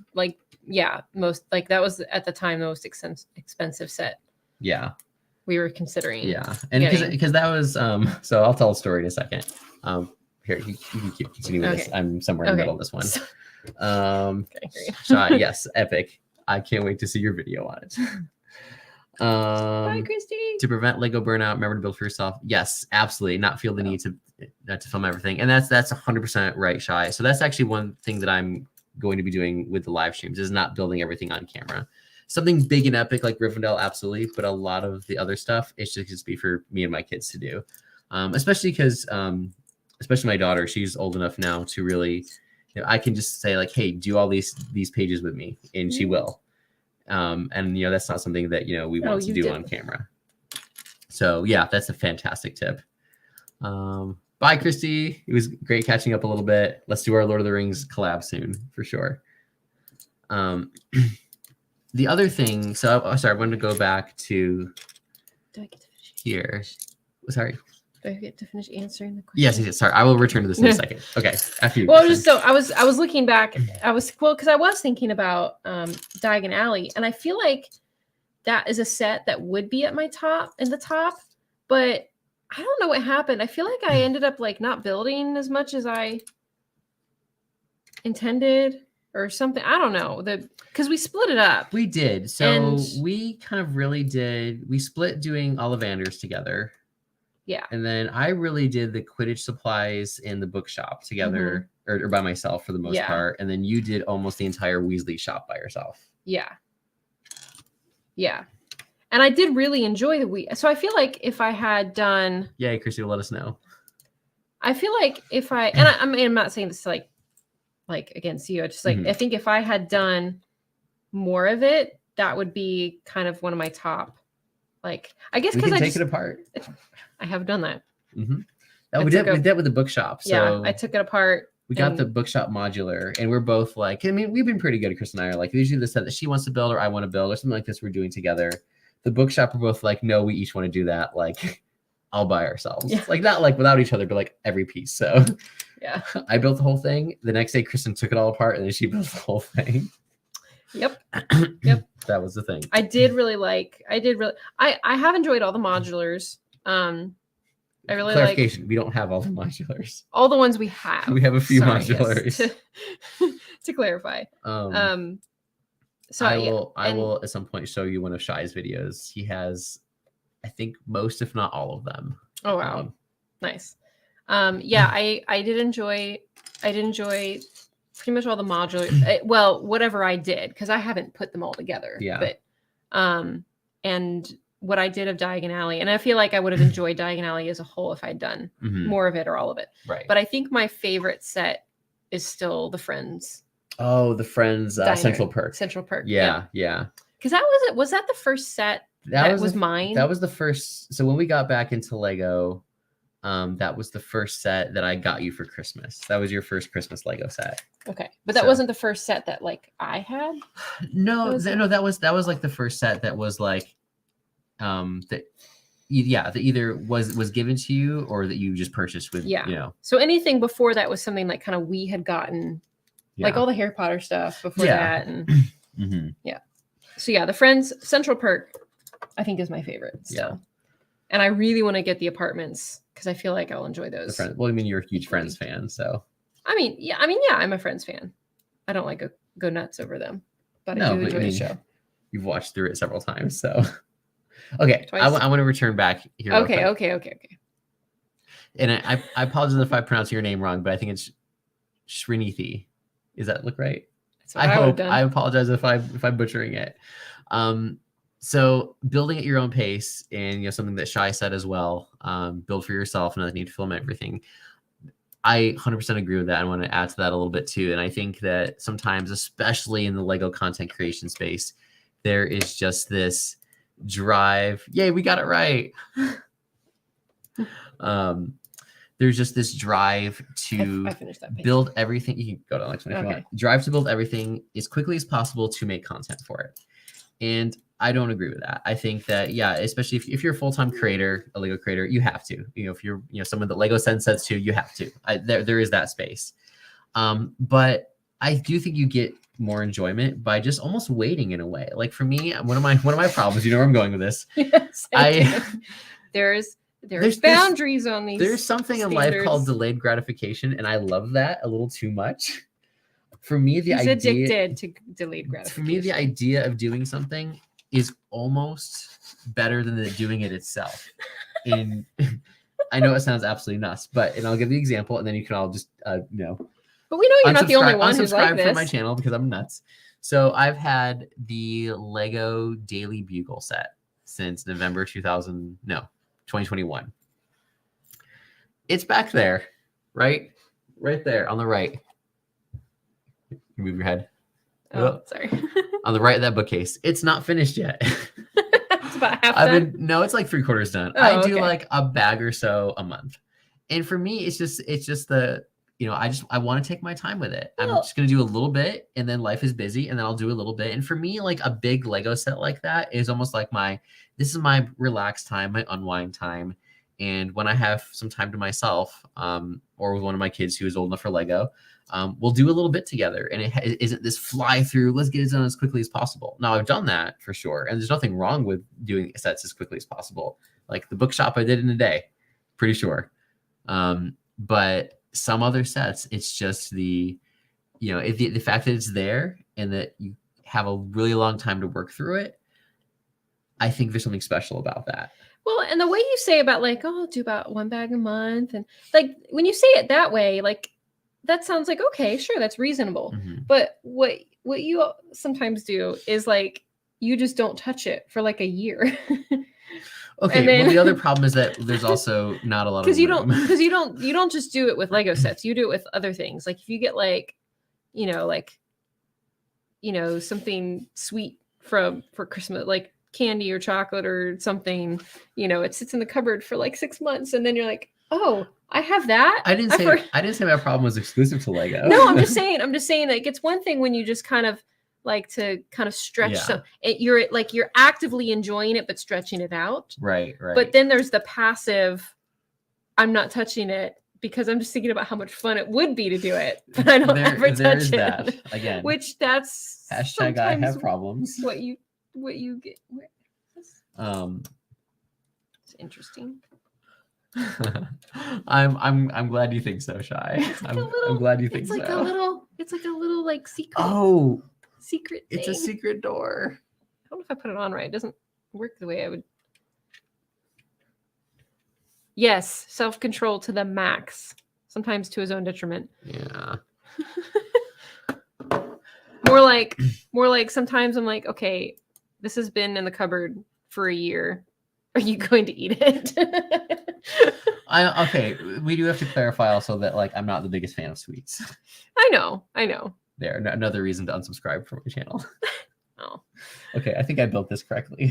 most that was at the time the most expensive set. Yeah. We were considering. Yeah. And because that was so I'll tell a story in a second. Here, you can keep continuing with this. I'm somewhere in the middle of this one. Yes, epic. I can't wait to see your video on it. Bye, Christy. To prevent Lego burnout, remember to build for yourself. Yes, absolutely. Not feel the need to film everything. And that's 100% right, Shai. So that's actually one thing that I'm going to be doing with the live streams is not building everything on camera. Something big and epic like Rivendell, absolutely. But a lot of the other stuff, it's just be for me and my kids to do. Especially because, especially my daughter, she's old enough now to really, I can just say hey, do all these pages with me, and she will. And that's not something that we want to do on camera. So yeah, that's a fantastic tip. Bye, Christy. It was great catching up a little bit. Let's do our Lord of the Rings collab soon for sure. The other thing, so I wanted to go back to here. Sorry. Do I get to finish answering the question? Yes. Sorry, I will return to this in a second. Okay, after you. Well, I was looking back. Because I was thinking about Diagon Alley, and I feel like that is a set that would be at my top, but I don't know what happened. I feel like I ended up not building as much as I intended or something. I don't know. Because we split it up. We did. So we kind of really did. We split doing Ollivanders together. Yeah. And then I really did the Quidditch supplies in the bookshop together or by myself for the most part. And then you did almost the entire Weasley shop by yourself. Yeah. Yeah. And I did really enjoy the week. So I feel like if I had done. Yeah, Christy will let us know. I feel like if I'm not saying this against you. I just I think if I had done more of it, that would be kind of one of my top. I guess because I take it apart. I have done that. Mm-hmm. We did with the bookshop. So yeah, I took it apart. We got the bookshop modular, and we're both like, I mean, we've been pretty good. Chris and I are like, usually the set that she wants to build or I want to build or something like this we're doing together. The bookshop, we're both like, no, we each want to do that. Like, all by ourselves. Yeah. Like, not like without each other, but like every piece. So yeah, I built the whole thing. The next day, Kristen took it all apart, and then she built the whole thing. Yep. Yep. That was the thing. I have enjoyed all the modulars. I really clarification. like, we don't have all the modulars. All the ones we have. We have a few modulars. Yes, to clarify. So I will at some point show you one of Shai's videos. He has, I think, most, if not all of them. Oh wow, nice. Yeah, I did enjoy pretty much all the modulars. Well, whatever I did, because I haven't put them all together. Yeah. But and what I did of Diagon Alley, and I feel like I would have enjoyed Diagon Alley as a whole if I'd done more of it or all of it. Right. But I think my favorite set is still the Friends. Oh, the Friends Central Perk. Central Perk. Yeah. Because that was it. Was that the first set that was mine? That was the first. So when we got back into Lego, that was the first set that I got you for Christmas. That was your first Christmas Lego set. Okay, but that wasn't the first set that like I had. No, that was like the first set that was like, that either was given to you or that you just purchased with. Yeah. You know. So anything before that was something like kind of we had gotten, like all the Harry Potter stuff before that, and yeah. So yeah, the Friends Central Perk, I think is my favorite still. Yeah. And I really want to get the apartments because I feel like I'll enjoy those. Well, I mean, you're a huge Friends fan, so. I mean, yeah, I'm a Friends fan. I don't like go nuts over them, but I do enjoy the show. You've watched through it several times, so. Okay, I want to return back here. Okay. And I apologize if I pronounce your name wrong, but I think it's Srinithi. Does that look right? I apologize if I'm butchering it. So building at your own pace, and something that Shai said as well, build for yourself and not need to film everything. I 100% agree with that. I want to add to that a little bit too. And I think that sometimes, especially in the Lego content creation space, there is just this drive. Yay, we got it right. There's just this drive to build everything. You can go to the next one if you want. Drive to build everything as quickly as possible to make content for it. And I don't agree with that. I think that, especially if you're a full-time creator, a Lego creator, you have to. If you're someone that Lego sends sets to, you have to. There is that space. But I do think you get more enjoyment by just almost waiting in a way. Like for me, one of my problems, where I'm going with this. Yes, there's boundaries on these. There's something in life called delayed gratification, and I love that a little too much. For me, He's addicted to delayed gratification. For me, the idea of doing something is almost better than doing it itself. And I know it sounds absolutely nuts, and I'll give the example, and then you can all just But we know you're not the only one who's like this. From my channel because I'm nuts. So I've had the Lego Daily Bugle set since November 2021. It's back there, right there on the right. You move your head. Oh, sorry. On the right of that bookcase. It's not finished yet. It's about half done. No, it's like 3/4 done. Oh, I do like a bag or so a month. And for me, it's just the, I want to take my time with it. I'm just going to do a little bit, and then life is busy, and then I'll do a little bit. And for me, like a big Lego set like that is almost like this is my relaxed time, my unwind time. And when I have some time to myself, or with one of my kids who is old enough for Lego, we'll do a little bit together. And it isn't this fly through, let's get it done as quickly as possible. Now, I've done that for sure. And there's nothing wrong with doing sets as quickly as possible. Like the bookshop, I did in a day, pretty sure. But some other sets, it's just the fact that it's there and that you have a really long time to work through it. I think there's something special about that. Well, and the way you say about like, I'll do about one bag a month. And like, when you say it that way, like, that sounds like, okay, sure, that's reasonable. Mm-hmm. But what you sometimes do is like, you just don't touch it for like a year. Okay. Well, the other problem is that there's also not a lot of because you don't just do it with Lego sets. You do it with other things. Like if you get something sweet for Christmas, like candy or chocolate or something, it sits in the cupboard for like 6 months, and then you're like, Oh, I have that. I didn't say my problem was exclusive to Lego. No, I'm just saying like it's one thing when you just kind of like to kind of stretch you're actively enjoying it but stretching it out. Right. But then there's the passive, I'm not touching it because I'm just thinking about how much fun it would be to do it, but I don't ever touch it. That again. Which that's hashtag I have problems. What you get. It's interesting. I'm glad you think so, Shy. I'm glad you think so. It's like a little like secret. Oh, secret thing. It's a secret door. I don't know if I put it on right. It doesn't work the way I would. Yes, self-control to the max. Sometimes to his own detriment. Yeah. More like sometimes I'm like, okay, this has been in the cupboard for a year. Are you going to eat it? Okay, we do have to clarify also that like I'm not the biggest fan of sweets. I know. There, another reason to unsubscribe from my channel. Oh. Okay, I think I built this correctly.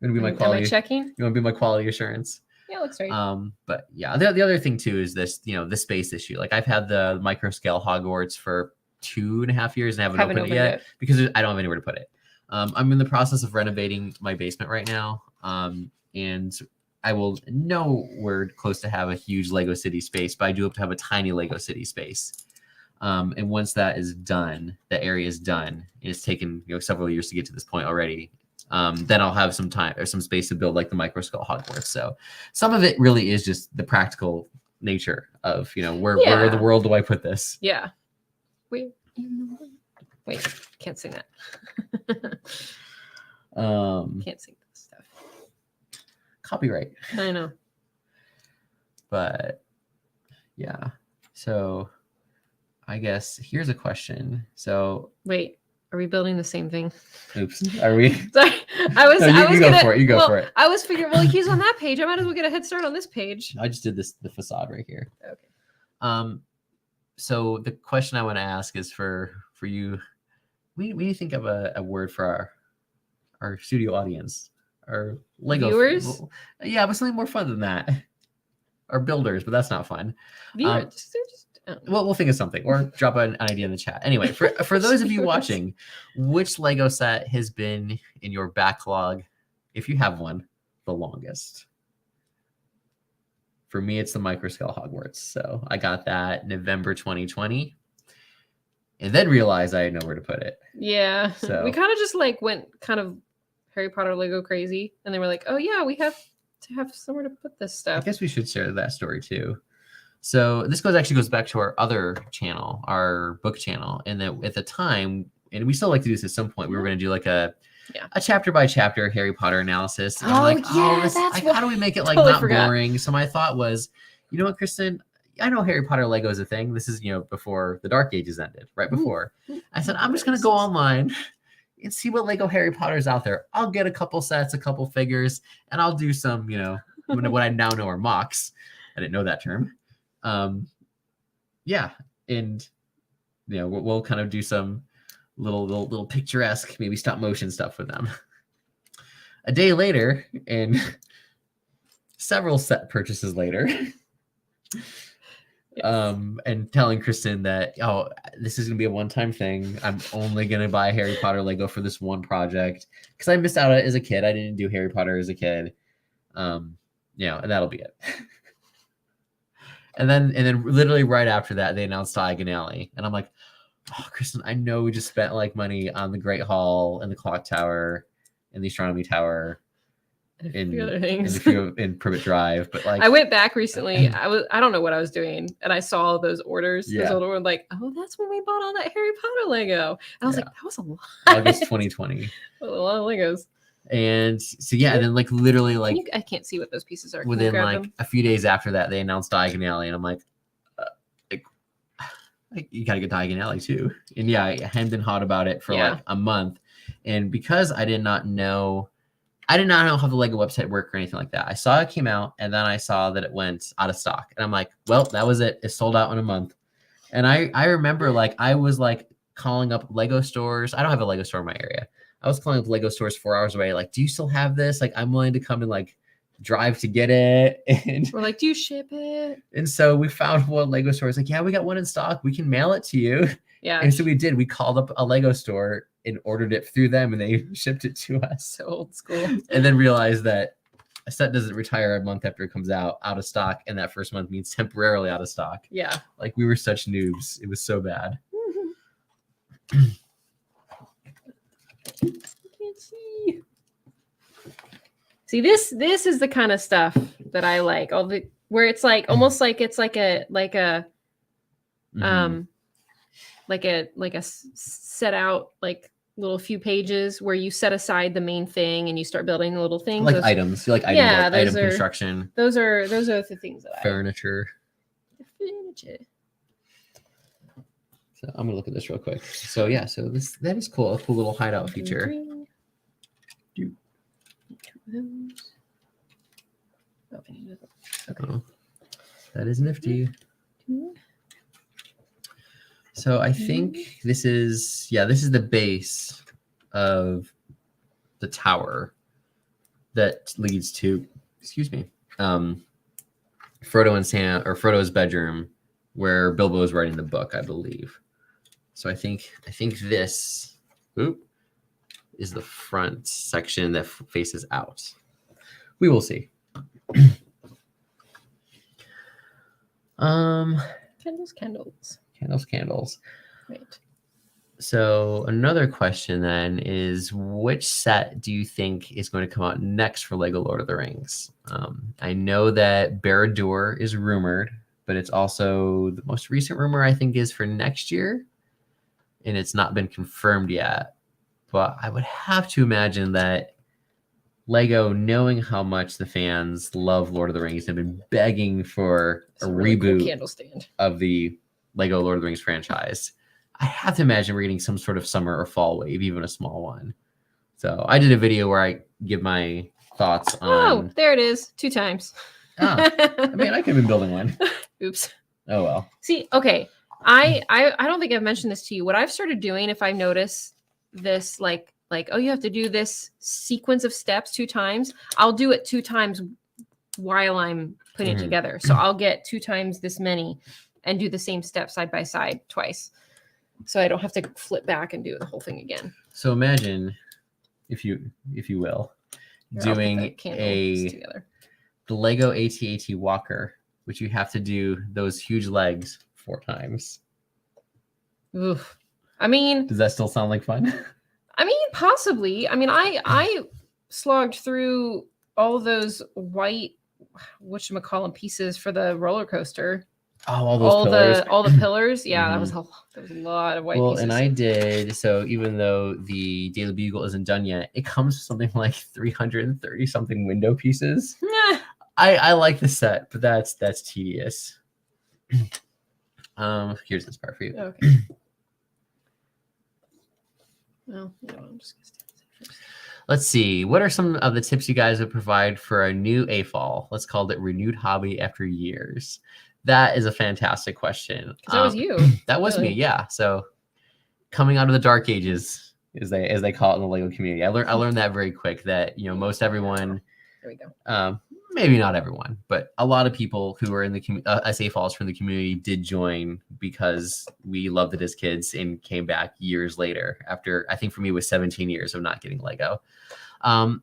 You want to be my quality? Am I checking? You want to be my quality assurance? Yeah, looks right. But yeah, the other thing too is this, the space issue. Like I've had the micro scale Hogwarts for 2.5 years and I haven't opened it yet because I don't have anywhere to put it. I'm in the process of renovating my basement right now. And I will nowhere close to have a huge Lego City space, but I do have to have a tiny Lego City space. And once that is done, the area is done, and it's taken several years to get to this point already. Then I'll have some time or some space to build like the micro scale Hogwarts. So some of it really is just the practical nature of where in the world do I put this? Yeah. Wait, can't sing that. Can't sing that stuff. Copyright. I know. But yeah. So I guess here's a question. So wait. Are we building the same thing? Oops. Are we? Sorry. You go for it. I was figuring, he's on that page. I might as well get a head start on this page. I just did the facade right here. Okay. So the question I want to ask is for you. We think of a word for our studio audience, our Lego viewers. Yeah, but something more fun than that. Our builders, but that's not fun. Viewers. Well, we'll think of something or drop an idea in the chat. Anyway, for those of you watching, which Lego set has been in your backlog, if you have one, the longest? For me, it's the microscale Hogwarts. So I got that November 2020 and then realized I had nowhere to put it. Yeah. So we kind of just went kind of Harry Potter Lego crazy. And they were like, oh yeah, we have to have somewhere to put this stuff. I guess we should share that story too. So this actually goes back to our other channel, our book channel. And that at the time, and we still like to do this at some point, we were going to do like a chapter by chapter Harry Potter analysis. And I'm like, how do we make it not boring? So my thought was, you know what, Kristen, I know Harry Potter Lego is a thing. This is, before the Dark Ages ended, right before. I said, I'm just going to go online and see what Lego Harry Potter is out there. I'll get a couple sets, a couple figures, and I'll do some, what I now know are mocks. I didn't know that term. Yeah. And, we'll kind of do some little picturesque, maybe stop motion stuff with them. A day later, and several set purchases later, and telling Kristen that, this is gonna be a one-time thing. I'm only gonna buy Harry Potter Lego for this one project because I missed out on it as a kid. I didn't do Harry Potter as a kid. And that'll be it. And then literally right after that, they announced Diagon Alley, and I'm like, oh, Kristen, I know we just spent money on the Great Hall and the Clock Tower and the Astronomy Tower in Privet Drive, but I went back recently. I don't know what I was doing, and I saw those orders. Yeah. Those older ones, that's when we bought all that Harry Potter Lego. And I was like, that was a lot. August 2020. A lot of Legos. And so and then literally I can't see what those pieces are. Within a few days after that, they announced Diagon Alley, and I'm like, you gotta get Diagon Alley too. And I hemmed and hawed about it for a month, and because I did not know how the Lego website worked or anything like that. I saw it came out, and then I saw that it went out of stock, and I'm like, well, that was it. It sold out in a month. And I remember I was calling up Lego stores. I don't have a Lego store in my area. I was calling up Lego stores 4 hours away. Do you still have this? I'm willing to come and drive to get it. And we're like, do you ship it? And so we found one Lego store. It's like, yeah, we got one in stock. We can mail it to you. Yeah. And so we did. We called up a Lego store and ordered it through them, and they shipped it to us. So old school. And then realized that a set doesn't retire a month after it comes out of stock, and that first month means temporarily out of stock. Yeah. Like we were such noobs. It was so bad. Can't see. See, this is the kind of stuff that I like. All the where it's like almost like it's like a set out like little few pages where you set aside the main thing and you start building the little things. Like items. You like items, yeah, like item construction. Those are the things that furniture. Furniture. So I'm gonna look at this real quick. So yeah, so that is cool. A cool little hideout feature. Okay. Oh, that is nifty. So I think this is the base of the tower that leads to, Frodo's bedroom where Bilbo is writing the book, I believe. So I think this is the front section that faces out. We will see. Candles. Right. So another question then is, which set do you think is going to come out next for Lego Lord of the Rings? I know that Barad-dûr is rumored, but it's also the most recent rumor I think is for next year, and it's not been confirmed yet. But I would have to imagine that Lego, knowing how much the fans love Lord of the Rings, have been begging for a reboot cool candle stand of the Lego Lord of the Rings franchise. I have to imagine we're getting some sort of summer or fall wave, even a small one. So I did a video where I give my thoughts on... Oh, there it is. 2 times. I mean, I could have been building one. Oops. Oh, well. See, okay. I don't think I've mentioned this to you. What I've started doing, if I notice this, like, oh, you have to do this sequence of steps 2 times, I'll do it 2 times while I'm putting it together. So I'll get 2 times this many and do the same step side by side twice. So I don't have to flip back and do the whole thing again. So imagine, if you will, doing the Lego AT-AT Walker, which you have to do those huge legs 4 times. Oof. I mean, does that still sound like fun? I mean, possibly. I mean, I slogged through all of those white, whatchamacallit pieces for the roller coaster. Oh, all those pillars. All the pillars. Yeah, that was a lot of white pieces. Well, and I did. So even though the Daily Bugle isn't done yet, it comes with something like 330 something window pieces. I like the set, but that's tedious. Here's this part for you. Okay. Well, I'm just gonna stand first. Let's see. What are some of the tips you guys would provide for a new AFOL? Let's call it renewed hobby after years. That is a fantastic question. That was you. That was me. Yeah. So coming out of the dark ages, as they call it in the Lego community, I learned that very quick. That most everyone. There we go. Maybe not everyone, but a lot of people who are in the AFOLs from the community did join because we loved it as kids and came back years later. After, I think for me it was 17 years of not getting Lego.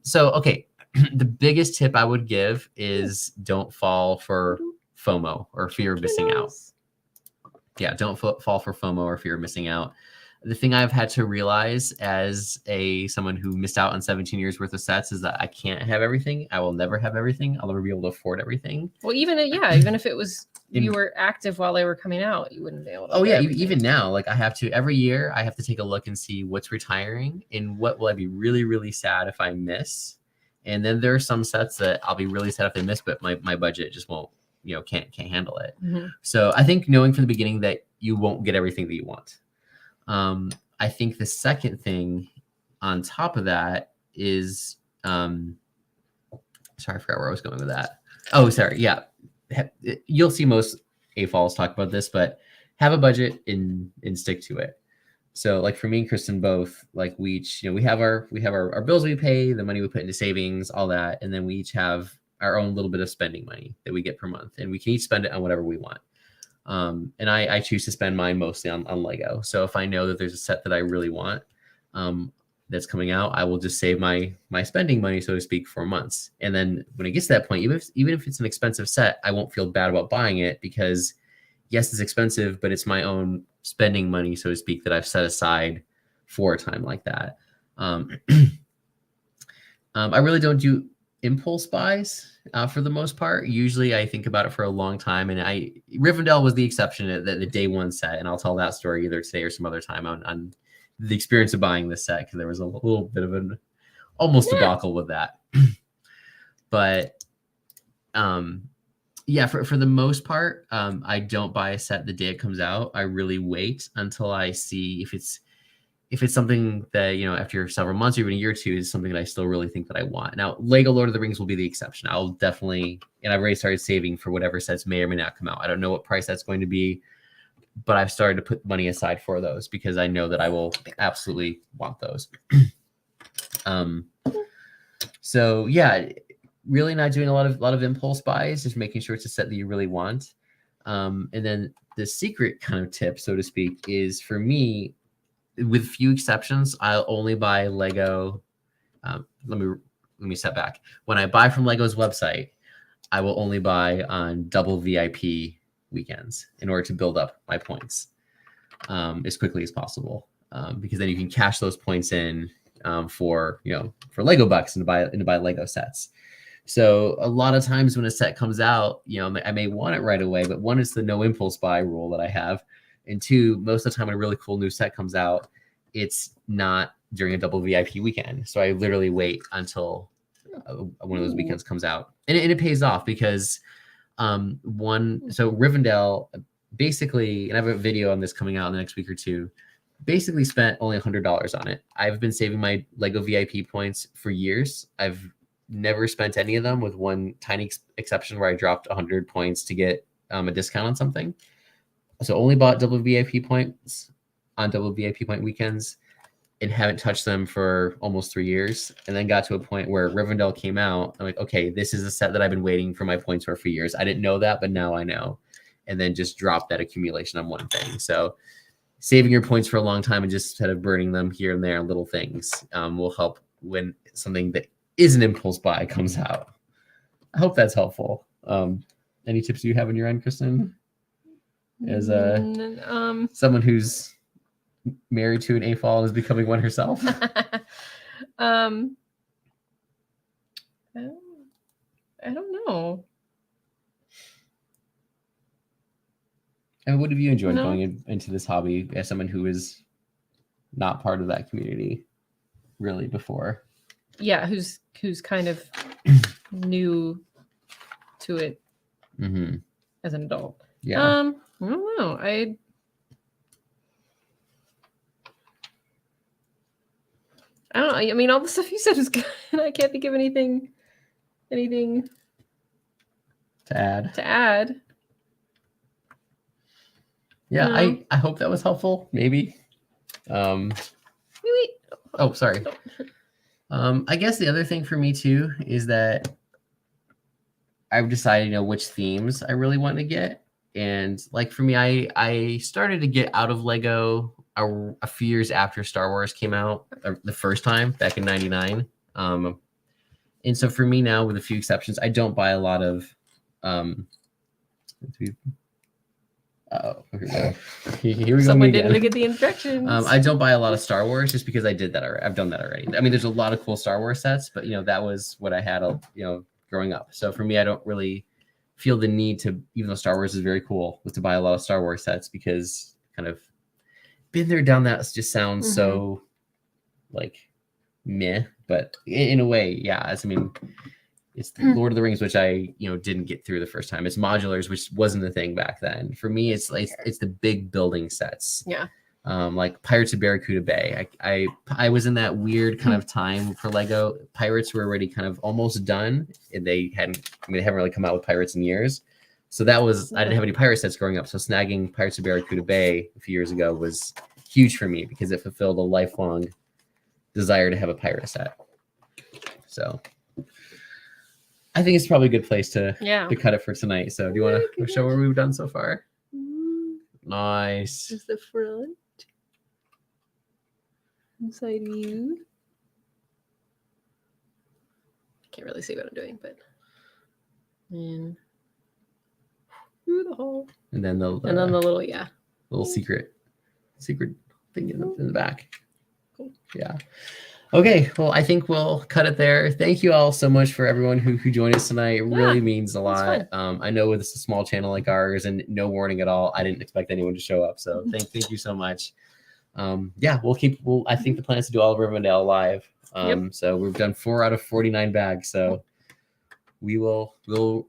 So okay, the biggest tip I would give is don't fall for FOMO or fear of missing out. Yeah, don't fall for FOMO or fear of missing out. The thing I've had to realize as someone who missed out on 17 years worth of sets is that I can't have everything. I will never have everything. I'll never be able to afford everything. Well, even if it was you were active while they were coming out, you wouldn't be able to. Oh yeah, even now, like every year I have to take a look and see what's retiring and what will I be really, really sad if I miss. And then there are some sets that I'll be really sad if I miss, but my budget just won't, can't handle it. Mm-hmm. So I think knowing from the beginning that you won't get everything that you want. I think the second thing on top of that is, sorry, I forgot where I was going with that. Oh, sorry. Yeah. You'll see most AFOLs talk about this, but have a budget and stick to it. So like for me and Kristen both, like we each, we have our bills we pay, the money we put into savings, all that. And then we each have our own little bit of spending money that we get per month, and we can each spend it on whatever we want. And I choose to spend mine mostly on Lego. So if I know that there's a set that I really want that's coming out, I will just save my spending money, so to speak, for months. And then when it gets to that point, even if it's an expensive set, I won't feel bad about buying it, because yes, it's expensive, but it's my own spending money, so to speak, that I've set aside for a time like that. I really don't do impulse buys for the most part. Usually I think about it for a long time, and Rivendell was the exception, the day one set, and I'll tell that story either today or some other time on the experience of buying this set, because there was a little bit of an almost debacle with that. But yeah, for the most part, I don't buy a set the day it comes out. I really wait until I see if it's something that, after several months or even a year or two, is something that I still really think that I want. Now, Lego Lord of the Rings will be the exception. I'll definitely, and I've already started saving for whatever sets may or may not come out. I don't know what price that's going to be, but I've started to put money aside for those, because I know that I will absolutely want those. So yeah, really not doing a lot of impulse buys, just making sure it's a set that you really want. And then the secret kind of tip, so to speak, is for me, with few exceptions, I'll only buy Lego. Let me step back. When I buy from Lego's website, I will only buy on double VIP weekends in order to build up my points as quickly as possible, because then you can cash those points in for Lego bucks and to buy Lego sets. So a lot of times when a set comes out, I may want it right away, but one is the no impulse buy rule that I have. And two, most of the time when a really cool new set comes out, it's not during a double VIP weekend. So I literally wait until one of those weekends comes out. And it pays off, because so Rivendell, basically, and I have a video on this coming out in the next week or two, basically spent only $100 on it. I've been saving my Lego VIP points for years. I've never spent any of them, with one tiny exception where I dropped 100 points to get a discount on something. So only bought double VIP points on double VIP point weekends, and haven't touched them for almost 3 years. And then got to a point where Rivendell came out. I'm like, okay, this is a set that I've been waiting for my points for years. I didn't know that, but now I know. And then just drop that accumulation on one thing. So saving your points for a long time and just instead of burning them here and there on little things will help when something that is an impulse buy comes out. I hope that's helpful. Any tips you have on your end, Kristen? As someone who's married to an AFOL and is becoming one herself? I don't know. And what have you enjoyed going into this hobby as someone who is not part of that community really before? Yeah, who's kind of new to it as an adult. Yeah. I don't know. I don't know. I mean, all the stuff you said is good. I can't think of anything to add. Yeah, no. I hope that was helpful. Maybe. Maybe. Oh, sorry. I guess the other thing for me too is that I've decided, which themes I really want to get. And like for me, I started to get out of Lego a few years after Star Wars came out the first time back in '99. And so for me now, with a few exceptions, I don't buy a lot of. Here we Someone go. didn't get the instructions. I don't buy a lot of Star Wars just because I did that already. I've done that already. I mean, there's a lot of cool Star Wars sets, but that was what I had, growing up. So for me, I don't really feel the need to, even though Star Wars is very cool, to buy a lot of Star Wars sets, because kind of been there, done that. Just sounds so like meh, but in a way, yeah. It's the Lord of the Rings, which I didn't get through the first time. It's modulars, which wasn't the thing back then. For me, it's the big building sets. Yeah. Like Pirates of Barracuda Bay. I was in that weird kind of time for Lego. Pirates were already kind of almost done, and they haven't really come out with Pirates in years. So that was, I didn't have any pirate sets growing up. So snagging Pirates of Barracuda Bay a few years ago was huge for me, because it fulfilled a lifelong desire to have a pirate set. So I think it's probably a good place to Yeah. cut it for tonight. So do you want to show what we've done so far? Nice. This is the front. Inside view. Can't really see what I'm doing, but and through the hole. And then the little little secret thing in the back. Cool. Yeah. Okay, well, I think we'll cut it there. Thank you all so much for everyone who joined us tonight. It really means a lot. I know with a small channel like ours and no warning at all, I didn't expect anyone to show up. So thank you so much. Yeah, I think the plan is to do all of Rivendell live. So we've done 4 out of 49 bags. So we'll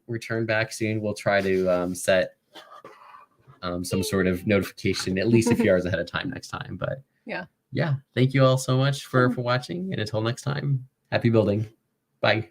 return back soon. We'll try to set some sort of notification at least a few hours ahead of time next time. But yeah, thank you all so much for watching, and until next time, happy building. Bye.